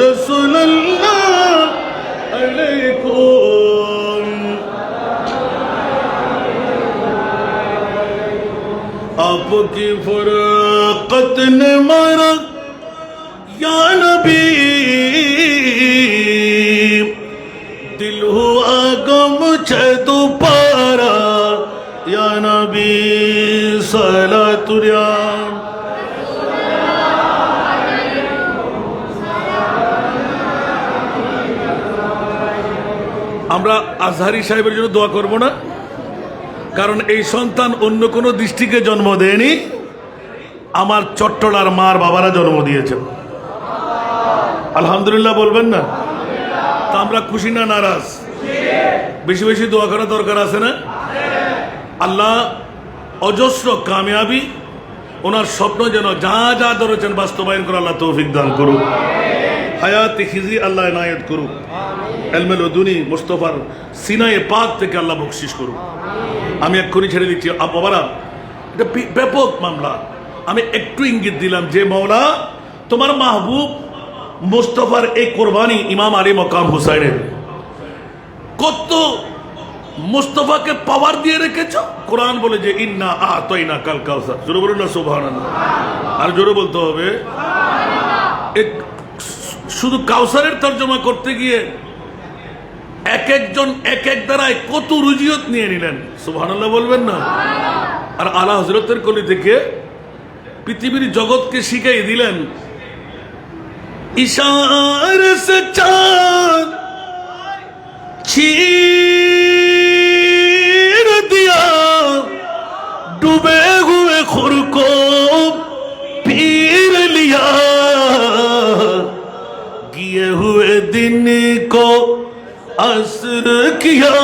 رسول الله عليكم आपकी फरकत ने मारा या नबी दिल हुआ गम छे दोबारा या नबी सलातुया। আমরা আজহারি সাহেবের জন্য দোয়া করব না, কারণ এই সন্তান অন্য কোনো দৃষ্টিকে জন্ম দেয়নি, আমার চট্টলার মার বাবারা জন্ম দিয়েছেন। আলহামদুলিল্লাহ বলবেন না? তা আমরা খুশি না নারাজ? বেশি বেশি দোয়া করা দরকার আছে না? আল্লাহ অজস্র কামিয়াবি ওনার স্বপ্ন যেন যা যা ধরেছেন বাস্তবায়ন করে আল্লাহ তৌফিক দান করুক, হায়াতে খিজি আল্লাহ এনায়েত করুক, এলমে লদুনি মুস্তফার সিনায়ে পাক থেকে আল্লাহ বকশিশ করুক। আমি এক্ষুনি ছেড়ে দিচ্ছি বাবারা, এটা ব্যাপক মামলা। আমি একটু ইঙ্গিত দিলাম যে মওলা তোমার মাহবুব মুস্তফার এই কোরবানি ইমাম আলী মকাম হুসাইনের কত মুস্তফাকে পাওয়ার দিয়ে রেখেছ। কোরআন বলে যে ইন্না আতাইনা কাল কাউসার, জোরে বলুন না সুবহানাল্লাহ। আর জোরে বলতে হবে। শুধু কাউসারের তর্জমা করতে গিয়ে এক একজন এক এক দ্বারায় কত রুজিয়ত নিয়ে নিলেন, সুবহানাল্লাহ বলবেন না? আর আলা হযরতের কলি থেকে পৃথিবীর জগৎকে শিখাই দিলেন ইশারে সে চাঁদ चीर दिया डूबे हुए खुर को पीर लिया किए हुए दिन को असर किया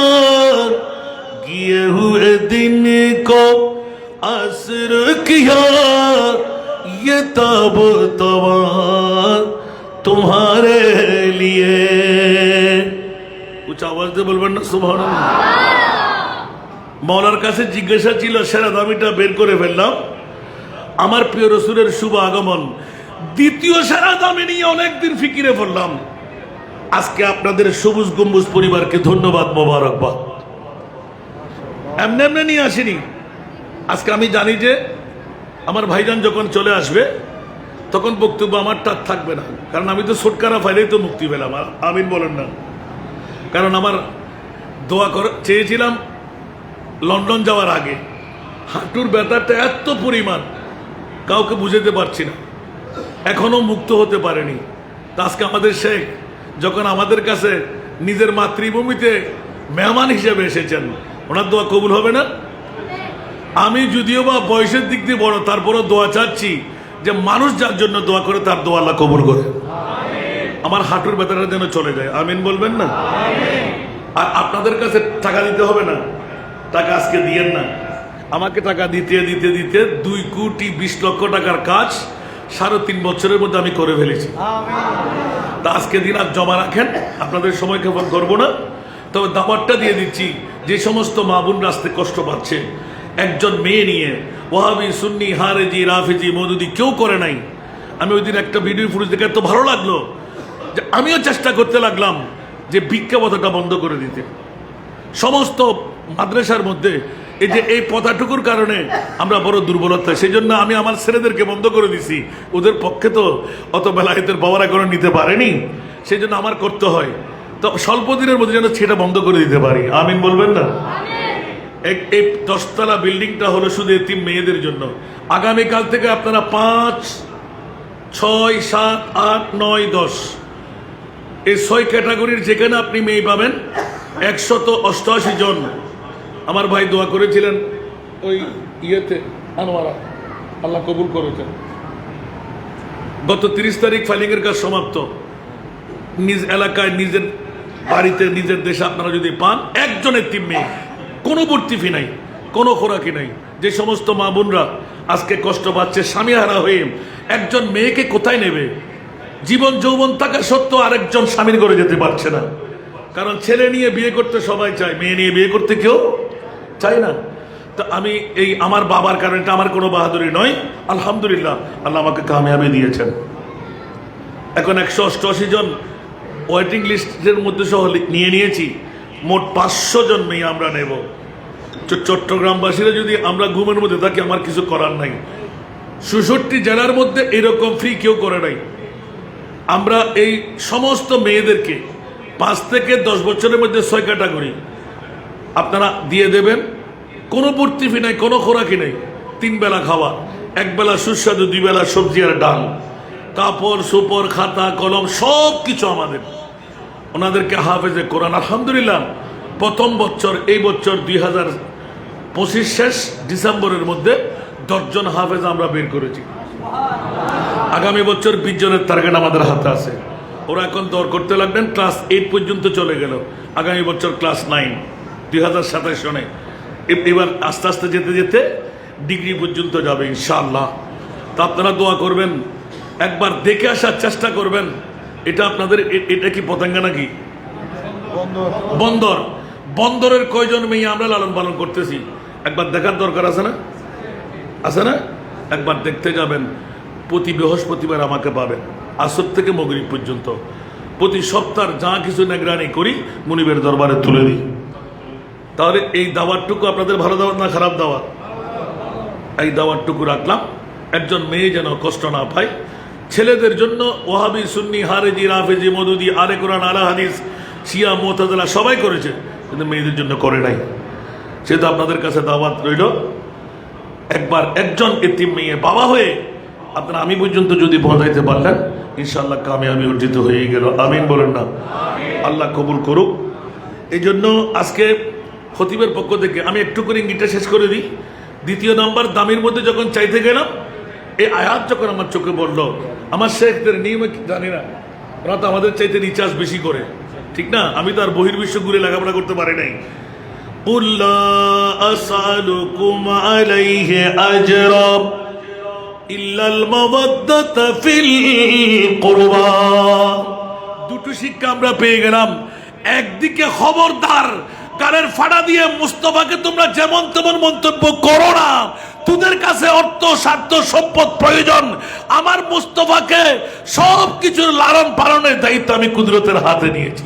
किए हुए दिन को असर किया ये तब तवा तुम्हारे लिए উচ্চ আওয়াজ দিয়ে বলবেন না সুবহানাল্লাহ। মওলার কাছে জিজ্ঞাসা ছিল, সেরা দামিটা বের করে ফেললাম, আমার প্রিয় রসুলের শুভ আগমন, দ্বিতীয় সেরা দামি নিয়ে অনেকদিন ফিকিরে পড়লাম। আজকে আপনাদের সবুজ গম্বুজ পরিবারকে ধন্যবাদ, মোবারকবাদ। এমনি এমনি নিয়ে আসিনি। আজকে আমি জানি যে আমার ভাইজান যখন চলে আসবে তখন বক্তব্য আমারটা থাকবে না, কারণ আমি তো ছুটকারা ফাইলেই তো মুক্তি পেলাম। আমিন বলেন না? কারণ আমার দোয়া করে চেয়েছিলাম লন্ডন যাওয়ার আগে, হাঁটুর ব্যথাটা এত পরিমাণ কাউকে বুঝাতে পারছি না, এখনো মুক্ত হতে পারেনি। তা আজকে আমাদের শেখ যখন আমাদের কাছে নিজের মাতৃভূমিতে মেহমান হিসেবে এসেছেন, ওনার দোয়া কবুল হবে না? আমি যদিও বা বয়সের দিক দিয়ে বড়, তারপরও দোয়া চাচ্ছি যে মানুষ যার জন্য দোয়া করে তার দোয়া আল্লাহ কবুল করে, আমার হাঁটুর ব্যথাটা যেন চলে যায়। আমিন বলবেন না? আর আপনাদের কাছে টাকা দিতে হবে না, টাকা আজকে দিয়েন না, আমাকে টাকা দিতে দিতে দিতে 2,20,00,000 টাকার কাজ 3.5 বছরের মধ্যে আমি করে ফেলেছি। তা আজকে দিন আর জমা রাখেন, আপনাদের সময় ক্ষেপণ করবো না। তবে দাবারটা দিয়ে দিচ্ছি, যে সমস্ত মা বোন রাস্তায় কষ্ট পাচ্ছে, একজন মেয়ে নিয়ে ওয়াহাবি সুন্নি হারেজি রাফেজি মওদুদি কেউ করে নাই। আমি ওই দিন একটা ভিডিও ফুটেজ দেখে এত ভালো লাগলো যে আমিও চেষ্টা করতে লাগলাম যে ভিক্ষা প্রথাটা বন্ধ করে দিতে। সমস্ত মাদ্রাসার মধ্যে এই যে এই প্রথাটুকুর কারণে আমরা বড় দুর্বলতা, সেই জন্য আমি আমার ছেলেদেরকে বন্ধ করে দিছি। ওদের পক্ষে তো অত বেলায়েতের বাবারা করে নিতে পারেনি, সেই জন্য আমার করতে হয়। তো স্বল্প দিনের মধ্যে যেন সেটা বন্ধ করে দিতে পারি। আমিন বলবেন না? এই 10 তলা বিল্ডিংটা হলো শুধু এতিম মেয়েদের জন্য। আগামীকাল থেকে আপনারা 5, 6, 7, 8, 9, 10 এই 6 ক্যাটাগরির যেখানে আপনি মেয়ে পাবেন 188 জন। আমার ভাই দোয়া করেছিলেন ওই ইয়েতে আনোয়ারা, আল্লাহ কবুল করেছেন। গত 30 তারিখ ফাইলিং এর কাজ সমাপ্ত। নিজ এলাকায় নিজের বাড়িতে নিজের দেশে আপনারা যদি পান একজন এতিম মেয়ে, কোনো ভর্তি ফি নাই, কোনো খোরাকি নাই। যে সমস্ত মা বোনরা আজকে কষ্ট পাচ্ছে স্বামী হারা হয়ে, একজন মেয়েকে কোথায় নেবে? জীবন যৌবন থাকা সত্ত্বেও আরেকজন স্বামীর ঘরে যেতে পারছে না, কারণ ছেলে নিয়ে বিয়ে করতে সবাই চায়, মেয়ে নিয়ে বিয়ে করতে কেউ চায় না। তো আমি এই আমার বাবার কারণে, এটা আমার কোনো বাহাদুরি নয়, আলহামদুলিল্লাহ আল্লাহ আমাকে কামিয়াবি দিয়েছেন। এখন 188 জন ওয়েটিং লিস্টের মধ্যে সহ নিয়ে নিয়েছি। মোট 500 জন মেয়ে আমরা নেব। চট্টগ্রামবাসীরা যদি আমরা ঘুমের মধ্যে থাকি আমার কিছু করার নাই। 66 জেলার মধ্যে এরকম ফ্রি কেউ করে নাই। আমরা এই সমস্ত মেয়েদেরকে 5 থেকে 10 বছরের মধ্যে 6 ক্যাটাগরি আপনারা দিয়ে দেবেন। কোনো ভর্তি ফি নাই, কোনো খোরাকি নেই, 3 বেলা খাওয়া, 1 বেলা সুস্বাদু, 2 বেলা সবজি আর ডাল, কাপড় সুপড় খাতা কলম সব কিছু আমাদের। ওনাদেরকে হাফেজে কোরআন, আলহামদুলিল্লাহ প্রথম বছর এই বছর 2025 শেষ ডিসেম্বরের মধ্যে 10 জন হাফেজ আমরা বের করেছি। আগামী বছর 20 জনের টার্গেট আমাদের হাতে আছে। ওরা এখন দৌড় করতে লাগবেন, ক্লাস 8 পর্যন্ত চলে গেল, আগামী বছর ক্লাস 9 2027 সনে। এবার আস্তে আস্তে যেতে যেতে ডিগ্রি পর্যন্ত যাবে ইনশাআল্লাহ। তা আপনারা দোয়া করবেন, একবার দেখে আসার চেষ্টা করবেন। এটা আপনাদের এটা কি পতেঙ্গা নাকি বন্দর? বন্দরের কয়জন মেয়ে আমরা লালন পালন করতেছি একবার দেখার দরকার আছে না? আছে না? একবার দেখতে যাবেন। প্রতি বৃহস্পতিবার আমাকে পাবেন আসর থেকে মাগরিব পর্যন্ত। প্রতি সপ্তাহ যা কিছু নিগরানি করি মুনিবের দরবারে তুলে দিই। তাহলে এই দাওয়াতটুকু আপনাদের ভালো দাওয়াত না খারাপ দাওয়াত? এই দাওয়াতটুকু রাখলাম, একজন মেয়ে যেন কষ্ট না পায়। ছেলেদের জন্য ওয়াহাবি সুন্নি হারেজি রাফেজি মওদুদি আলে কোরআন আলা হাদিস শিয়া মুতাজিলা সবাই করেছে, কিন্তু মেয়েদের জন্য করে নাই। সেটা আপনাদের কাছে দাওয়াত রইল। একবার একজন এতিম মেয়ে বাবা হয়ে আপনারা আমি পর্যন্ত যদি পৌঁছাইতে পারলেন ইনশাআল্লাহ কামিয়াবি অর্জিত হয়ে গেল। আমিন বলেন না? আল্লাহ কবুল করুক। এই জন্য আজকে খতিবের পক্ষ থেকে আমি একটু করে ইঙ্গিতটা শেষ করে দিই। দ্বিতীয় নাম্বার দামের মধ্যে যখন চাইতে গেলাম, এই আয়াত যখন আমার চোখে পড়লো, আমার শেখদের নিয়মে জানি না, ওরা তো আমাদের চাইতে রিচার্জ বেশি করে, ঠিক না? আমি তো আর বহির্বিশ্ব ঘুরে লেখাপড়া করতে পারি নাই। قُلْ لَا أَسْأَلُكُمْ عَلَيْهِ أَجْرًا إِلَّا الْمَوَدَّةَ فِي الْقُرْبَى। দুটো শিক্ষা আমরা পেয়ে গেলাম। একদিকে খবরদার, কানের ফাড়া দিয়ে মুস্তফাকে তোমরা যেমন তেমন মন্তব্য করো না। তোদের কাছে অর্থ, স্বার্থ, সম্পদ প্রয়োজন, আমার মুস্তফাকে সব কিছুর লালন পালনের দায়িত্ব আমি কুদরতের হাতে নিয়েছি।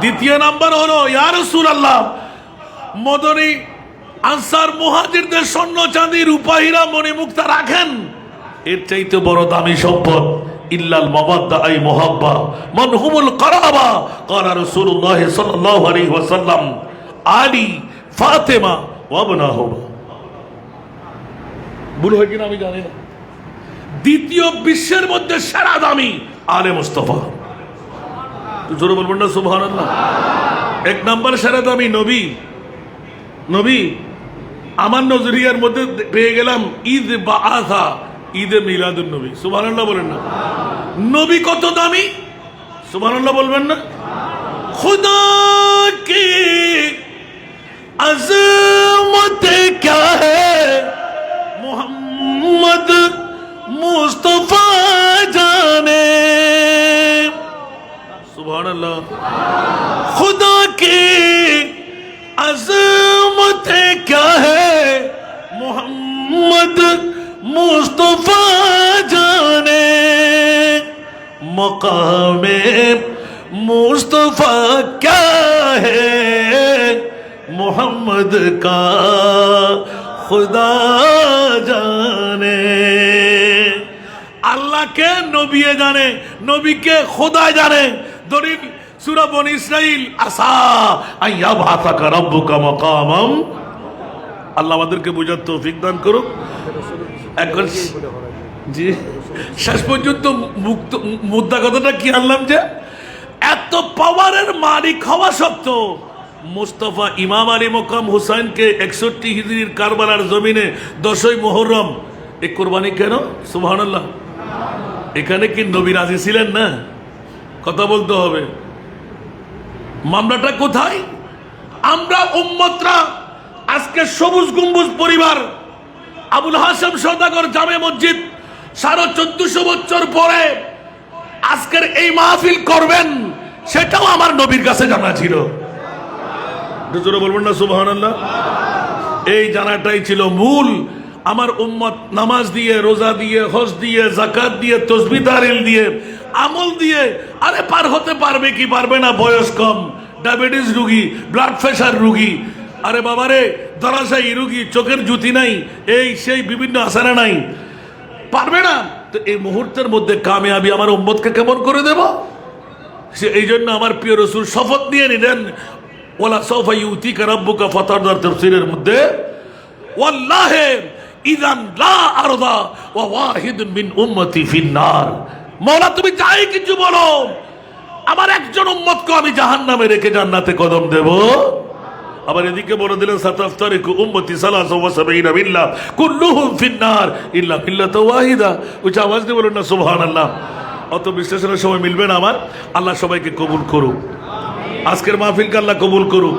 দ্বিতীয় নাম্বার হলো, ইয়া রাসূলুল্লাহ, মদনী আনসার মুহাজিরদের স্বর্ণ চাঁদি রূপা হীরা মণিমুক্তা রাখেন, এর চাইতে বড় দামি সম্পদ ইল্লাল মাওয়াদ্দা আই মুহাব্বা মান হুমুল কারাবা ক্বালা রাসূলুল্লাহ সাল্লাল্লাহু আলাইহি ওয়াসাল্লাম আলী ফাতেমা ওয়া ইবনাহুমা। ভুল হয় কিনা আমি জানি না। দ্বিতীয় বিশ্বের মধ্যে সেরা দামি আলে মুস্তাফা। তো জোরে বলবেন না সুবহানাল্লাহ। এক নাম্বার সেরা দামি নবী। নবী আমার নজরিয়ার মধ্যে পেয়ে গেলাম ঈদ বাআসা, ঈদে মিলাদুন নবী। সুবহানাল্লাহ বলেন না। নবী কত দামি, সুবহানাল্লাহ বলবেন না। খুদা কি আজমত क्या है मोहम्मद मुस्तफा जाने। सुभानअल्लाह। खुदा की अज़मत क्या है मोहम्मद मुस्तफा जाने। मकामे मुस्तफा क्या है मोहम्मद का खुदा जाने। আল্লাহ কে নবী জানে, নবীকে খোদা জানে। দলিল সূরা বনী ইসরাইল, আসা আইয়াবআসাকা রাব্বুকা মাকামাম। আল্লাহ আমাদেরকে বুঝার তৌফিক দান করুক। এখন জি শেষ পর্যন্ত মুদ্রা কথাটা কি আনলাম, যে এত পাওয়ারের মালিক হওয়া সত্ত্বেও মুস্তাফা ইমাম আলী মোকাম হুসাইনকে 61 হিজরির কারবালার জমিনে 10ই মুহররম এই কোরবানি কেন? সুবহানাল্লাহ। এখানে কি নবী রাজি ছিলেন না? কথা বলতে হবে। মামলাটা কোথায়? আমরা উম্মতরা আজকে সবুজ গম্বুজ পরিবার, আবুল হাসেম সওদাগর জামে মসজিদ 1450 বছর পরে আজকের এই মাহফিল করবেন, সেটাও আমার নবীর কাছে জানা ছিল। জোরে বলবেন না সুবহানাল্লাহ। এই জানাটাই ছিল মূল। আমার উম্মত নামাজ দিয়ে, রোজা দিয়ে, হজ দিয়ে, যাকাত দিয়ে, তাসবিহ তাহলিল দিয়ে, আমল দিয়ে আরে পার হতে পারবে কি পারবে না? বয়স কম, ডায়াবেটিস রোগী, ব্লাড প্রেশার রোগী, আরে বাবারে ধরাশায়ী রোগী, চোখের জ্যোতি নাই, এই সেই বিভিন্ন আসারা নাই, পারবে না। তো এই মুহূর্তের মধ্যে কামিয়াবি আমার উম্মতকে কেমন করে দেব? সে এই জন্য আমার প্রিয় রাসূল শপথ নিয়ে নিলেন, ওয়ালা সাওফা ইউতিকা রাব্বুকা ফাতারদার তাফসীরের মধ্যে, ওয়াল্লাহি ইযান লা আরদা ওয়া ওয়াহিদুন মিন উম্মতি ফিন্নার। মওলা তুমি যাই কিছু বলো, আমার একজন উম্মতকে আমি জাহান্নামে রেখে জান্নাতে কদম দেব। আবার এদিকে বলে দিলেন সাতাফতারিকু উম্মতি 73 মিল্লাহ কুল্লুহুম ফিন্নার ইল্লা মিল্লাতা ওয়াহিদা। উচ্চ আওয়াজ দিয়ে বলুন না সুবহানাল্লাহ। অত বিশ্লেষণের সময় মিলবে না আমার। আল্লাহ সবাইকে কবুল করুক। আজকের মাহফিলকে আল্লাহ কবুল করুক।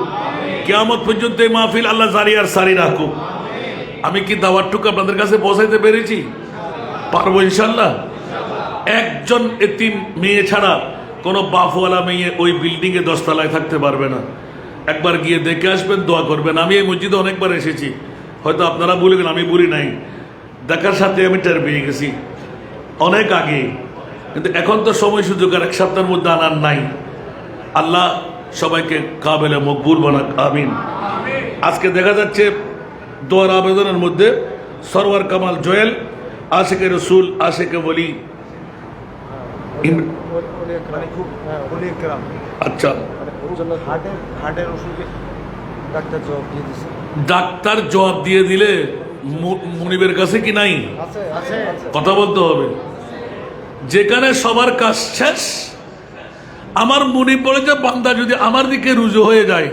কিয়ামত পর্যন্ত এই মাহফিল আল্লাহ জারি আর সারি রাখুক। আমি কি দাওয়াতটুকু আপনাদের কাছে পৌঁছাইতে পেরেছি? পারবো ইনশাল্লাহ। একজন এতিম মেয়ে ছাড়া কোনো বাপওয়ালা মেয়ে ওই বিল্ডিং এ 10 তলায় থাকতে পারবে না। একবার গিয়ে দেখে আসবেন, দোয়া করবেন। আমি এই মসজিদে অনেকবার এসেছি, হয়তো আপনারা ভুলে গেলেন, আমি বলি নাই। দেখার সাথে আমি টের পেয়ে গেছি অনেক আগে, কিন্তু এখন তো সময় সুযোগ আর 1 সপ্তাহের মধ্যে আনার নাই। আল্লাহ সবাইকে কাবেলে মকবুল বানাক, আমিন। আজকে দেখা যাচ্ছে দোয়ার আবেদনের মধ্যে সরওয়ার কামাল জোয়েল, আশিকে রসুল, আশিকে বলি, আচ্ছা ডাক্তার জবাব দিয়ে দিলে মনিবের কাছে কি নাই? কথা বলতে হবে। যেখানে সবার কাজ শেষ, আমার মনে পড়ে যে বান্দা যদি আমার দিকে রুজু হয়ে যায়,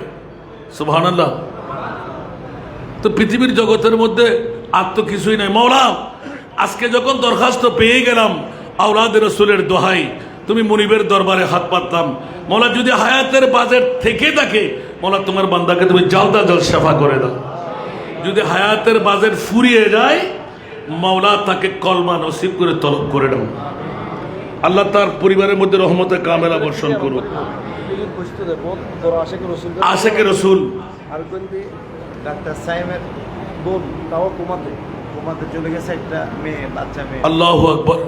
সুবহানাল্লাহ, তো পৃথিবীর জগতের মধ্যে আর তো কিছুই নাই। মওলা, আজকে যখন দরখাস্ত পেয়ে গেলাম আওলাদ রসুলের দোহাই, তুমি মুনিবের দরবারে হাত পাতলাম। মওলা, যদি হায়াতের বাজেট থেকে থাকে, মওলা তোমার বান্দাকে তুমি জালদা জাল শেফা করে দাও। যদি হায়াতের বাজেট ফুরিয়ে যায়, মাওলা তাকে কলমা নসিব করে তলব করে দাও। আল্লাহ তার পরিবারের মধ্যে রহমতে কামেলা বর্ষণ করুক। আশেকে রসুল আর কিন্তু ডাক্তার সাহেবের বোন তাও কোমাতে চলে গেছে, একটা মেয়ে, বাচ্চা মেয়ে। আল্লাহু আকবার।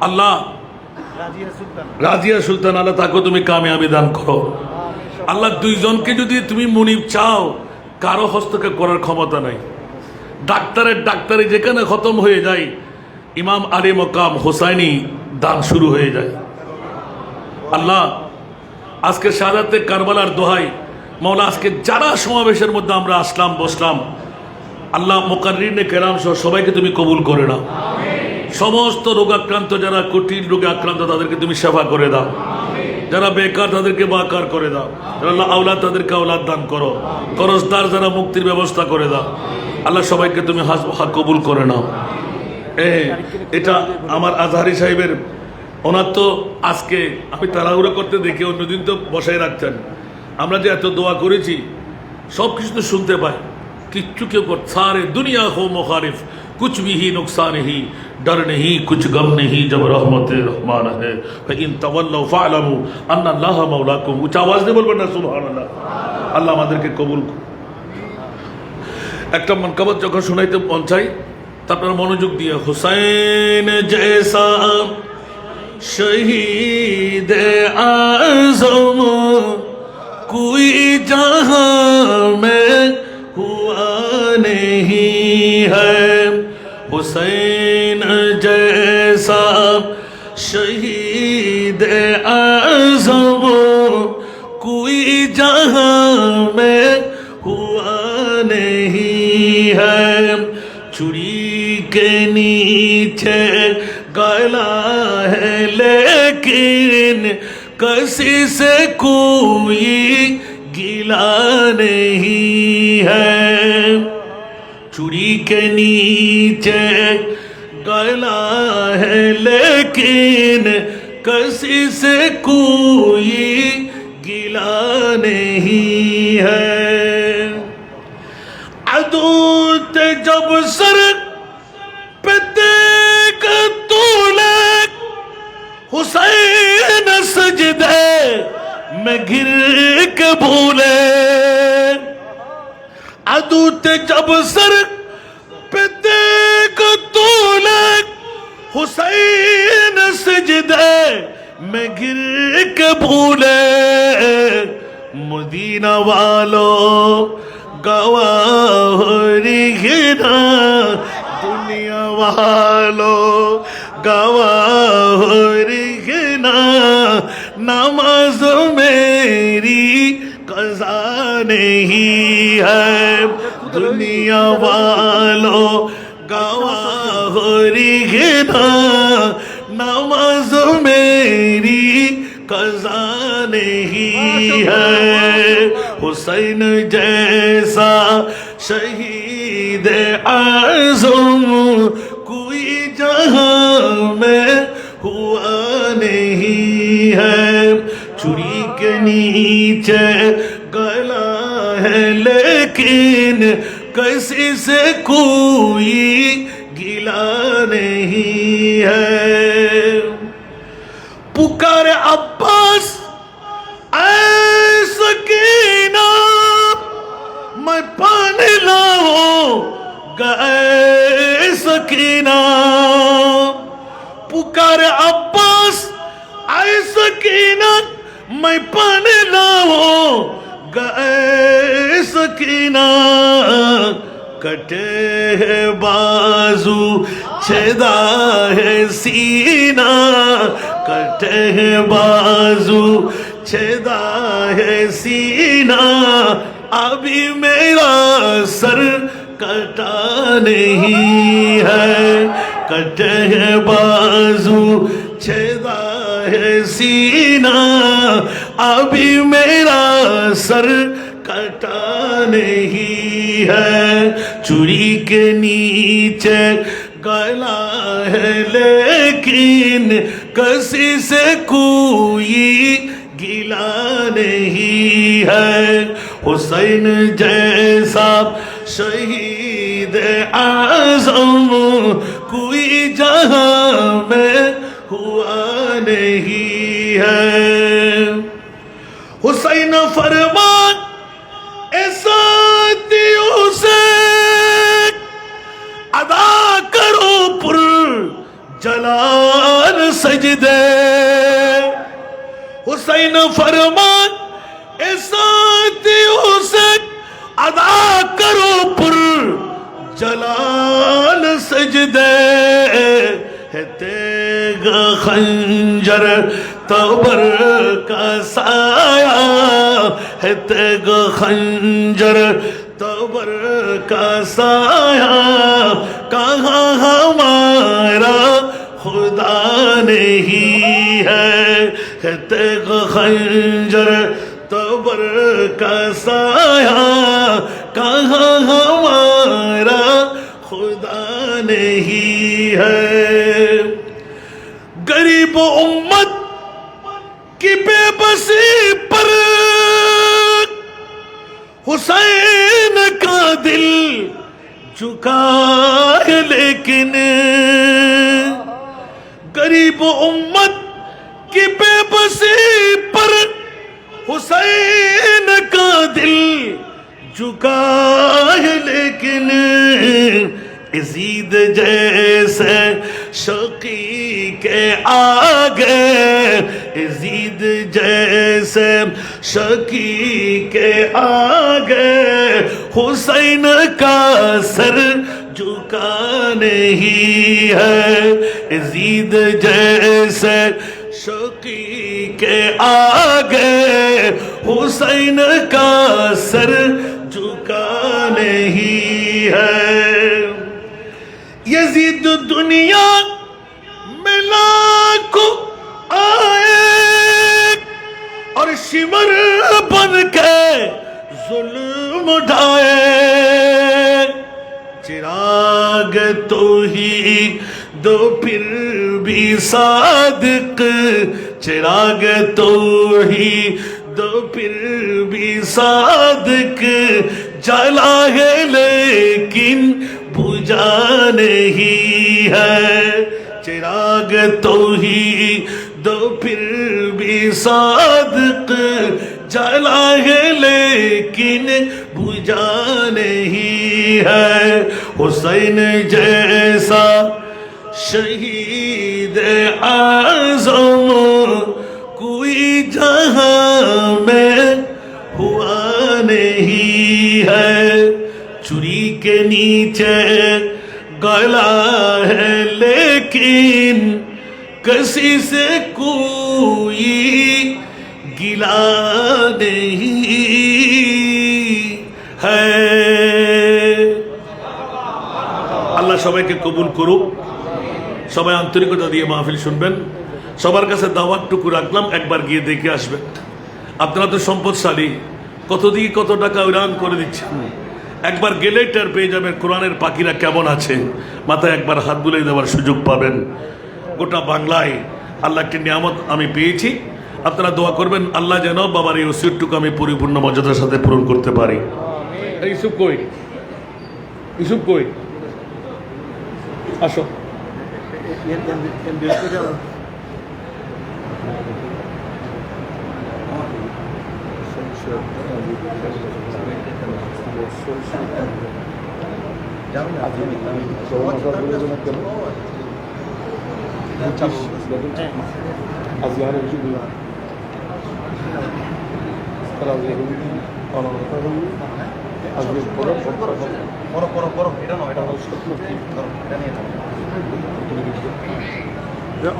আল্লাহ রাজিয়া সুলতান, আল্লাহ তাকে তুমি কামিয়াবি দান করো। আল্লাহ, দুইজনকে যদি তুমি মুনিব চাও, কারো হস্তক্ষেপ করার ক্ষমতা নাই। ডাক্তারি যেখানে খতম হয়ে যায়, ইমাম আলী মকাম হোসাইনি দান শুরু হয়ে যায়। আল্লাহ, আজকে শাহাদাতে কারবালার দোহাই, মাওলা আজকে যারা সমাবেশের মধ্যে আমরা আসলাম বসলাম, আল্লাহ মুকাররিনে কেরাম সহ সবাইকে তুমি কবুল করে নাও। সমস্ত রোগাক্রান্ত যারা কঠিন রোগে আক্রান্ত তাদেরকে তুমি সেবা করে দাও। যারা বেকার তাদেরকে বাকার করে দাও। আল্লাহ আওলাদ তাদেরকে আওলাদ দান করো। করজদার যারা মুক্তির ব্যবস্থা করে দাও। আল্লাহ সবাইকে তুমি কবুল করে নাও। এটা আমার আজহারি সাহেবের, ওনার তো আজকে আমি তাড়াহুড়ো করতে দেখি, অন্যদিন তো বসায় রাখতেন। আমরা যে এত দোয়া করেছি সব কিছু তো শুনতে পাই, কিচ্ছু কেউ সারে দুনিয়া হো মুখারিফ, कुछ भी ही नुकसान ही, डर नहीं कुछ गम नहीं, जब रहमत रहमान है इन तवल्लु फालमू अन्ना अल्लाह मौलाकुम। উচ্চ আওয়াজ দিয়ে বলবেন না সুবহানাল্লাহ। আল্লাহ আমাদেরকে কবুল। একটা মনকাবত যখন শোনাইতে মন চাই, তারপর মনোযোগ দিয়ে, হুসাইন জैसा शहीद आज़म कोई जहां में हुआ नहीं है, हुसैन जैसा शहीद आज़म कोई जहां में हुआ नहीं है। चुरी के नीचे गला है लेकिन किसी से कोई गिला नहीं है। चूड़ी के नीचे गला है लेकिन किसी से कोई गिला नहीं है। अदूत जब सर पे देख तूले हुसैन सजदे में गिर के भूले। अदूत जब सर पे देख तूले हुसैन सजदे में गिर के भूले। मदीना वालों गवाह रिघना, दुनिया वालों गवाह रिघना, नमाज मेरी कज़ा नहीं है। दुनिया वालों गवाह रिघना, नमाज मेरी कज़ा नहीं है। हुसैन जैसा शहीद आज़म कोई जहां में हुआ नहीं है। चूड़ी के नीचे गला है लेकिन किसी से कोई गिला नहीं है। पुकार अब्बास ऐ सकीना, मैं पानी लाऊं गए सकीना। पुकार अब्बास ऐ सकीना, मैं पानी लाऊं गए सकीना। कटे है बाजू छेदा है सीना, कटे है बाजू छेदा है सीना। अभी मेरा सर कटा नहीं है। कटे है बाजू छेदा है सीना, अभी मेरा सर कटा नहीं है, चूड़ी के नीचे गला है लेकिन किसी से कोई गिला नहीं है। हुसैन जैसा शहीद आज़म कोई जहां में हुआ नहीं है। हुसैन फरमान ऐसा दियों से अदा करो पुर जलाल सजदे। हुसैन फरमान ऐसा दियों से अदा करो पुर जलाल सजदे। है तेग खंजर तबर का साया, है तेग खंजर तबर का साया, कहाँ हमारा खुदा नहीं है। है तेग खंजर तबर का साया, कहाँ हमारा खुदा नहीं है। गरीब उम्मत की बेबसी पर हुसैन का दिल झुका है, लेकिन गरीब उम्मत की बेबसी पर हुसैन का दिल झुका है, लेकिन यजीद जैसे शकी के आगे, यजीद जैसे शकी के आगे हुसैन का सर झुका नहीं है। यजीद जैसे शकी के आगे हुसैन का सर झुका नहीं है। यजीद दुनिया में लाखों आए और शिमर बन के जुल्म उठाए। चिराग तो ही दो फिर भी सादिक, चिराग तो ही दो फिर भी सादिक, जला है लेकिन बुझा नहीं है। चिराग तो ही दो फिर भी सादिक, जला है लेकिन बुझा नहीं है। हुसैन जैसा शहीद आज़म कोई जहां में हुआ नहीं है। चूड़ी के नीचे गला है लेकिन किसी से कोई गिला नहीं है। আল্লাহ সবাইকে কবুল করুক। সবাই আন্তরিকতা দিয়ে মাহফিল শুনবেন। সবার কাছে দাওয়াতটুকু রাখলাম, একবার গিয়ে দেখে আসবেন। আপনারা তো সম্পদশালী, কত দিকে কত টাকা উড়ান করে দিচ্ছেন, একবার গেলেই টের পেয়ে যাবেন কোরআনের পাখিরা কেমন আছে। মাথায় একবার হাত বুলিয়ে দেওয়ার সুযোগ পাবেন। গোটা বাংলায় আল্লাহ একটি নিয়ামত আমি পেয়েছি, আপনারা দোয়া করবেন আল্লাহ যেন বাবার এই ওসিয়তটুকু আমি পরিপূর্ণ মর্যাদার সাথে পূরণ করতে পারি। ইউসুফ কই, ইউসুফ কই, আসো।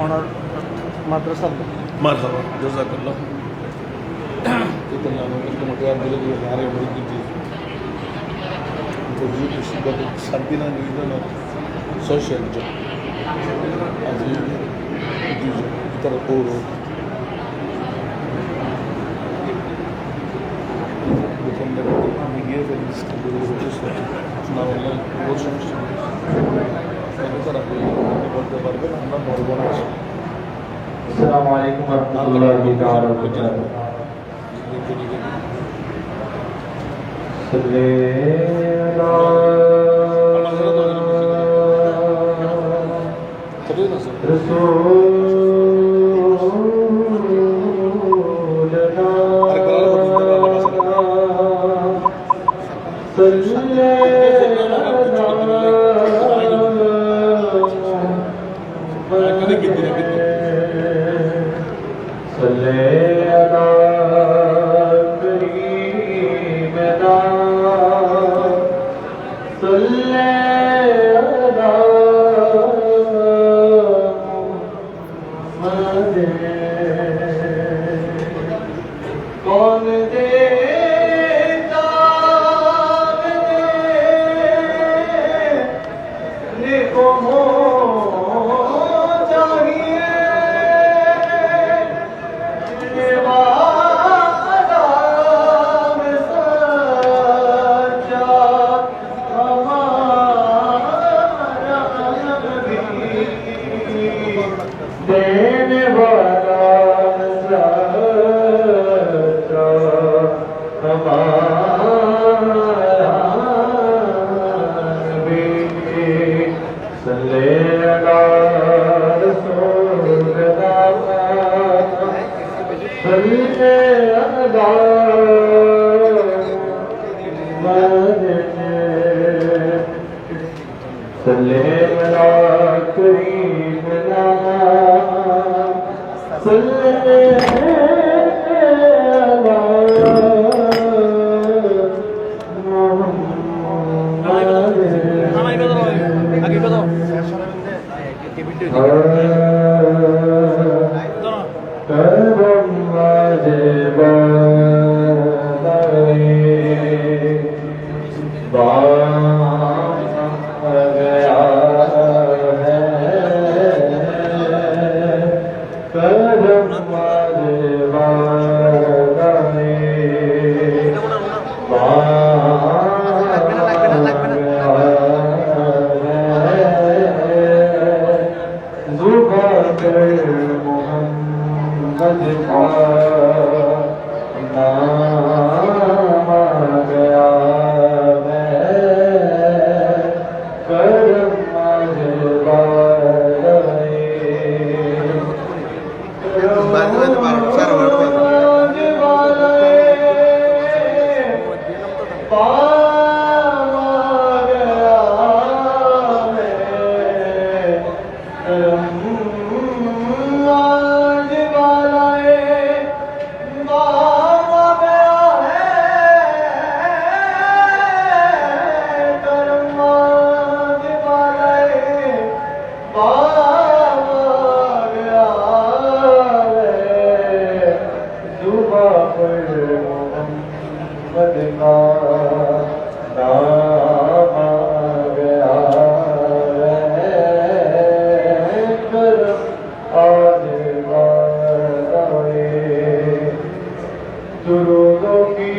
অনার মাদ্রাসা মারহাবা, জাযাকাল্লাহ। না বললে বহুত সমস্যা বলতে পারবেন আমরা বলবো না السلام عليكم ورحمة الله تعالى وبركاته. صلي दुआ की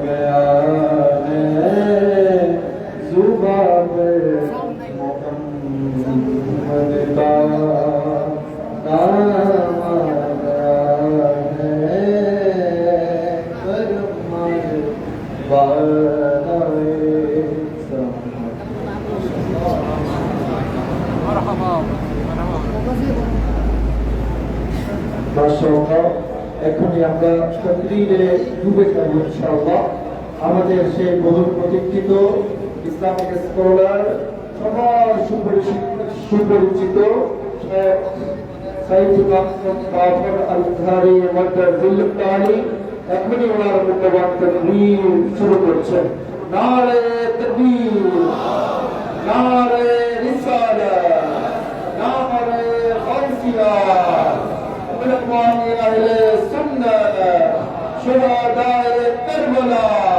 गया है जुबां पर मोहम्मद का नाम आ गया है करम वाले মাশাআল্লাহ। এখনই আমরা তকরীরে ডুবে যাব ইনশাআল্লাহ। আমাদের সেই বহুল প্রতীক্ষিত ইসলামিক স্কলার সবার সুপরিচিত সাইদুল্লাহ বাবর আল-আজহারি মাদ্রাসাতুল এখনই ওনার মূল্যবান তকরীর শুরু করছেন। নারে তাকবীর, নারে রিসালাত, নারে গাউসিয়া, علماء أهل السنة شهداء كربلاء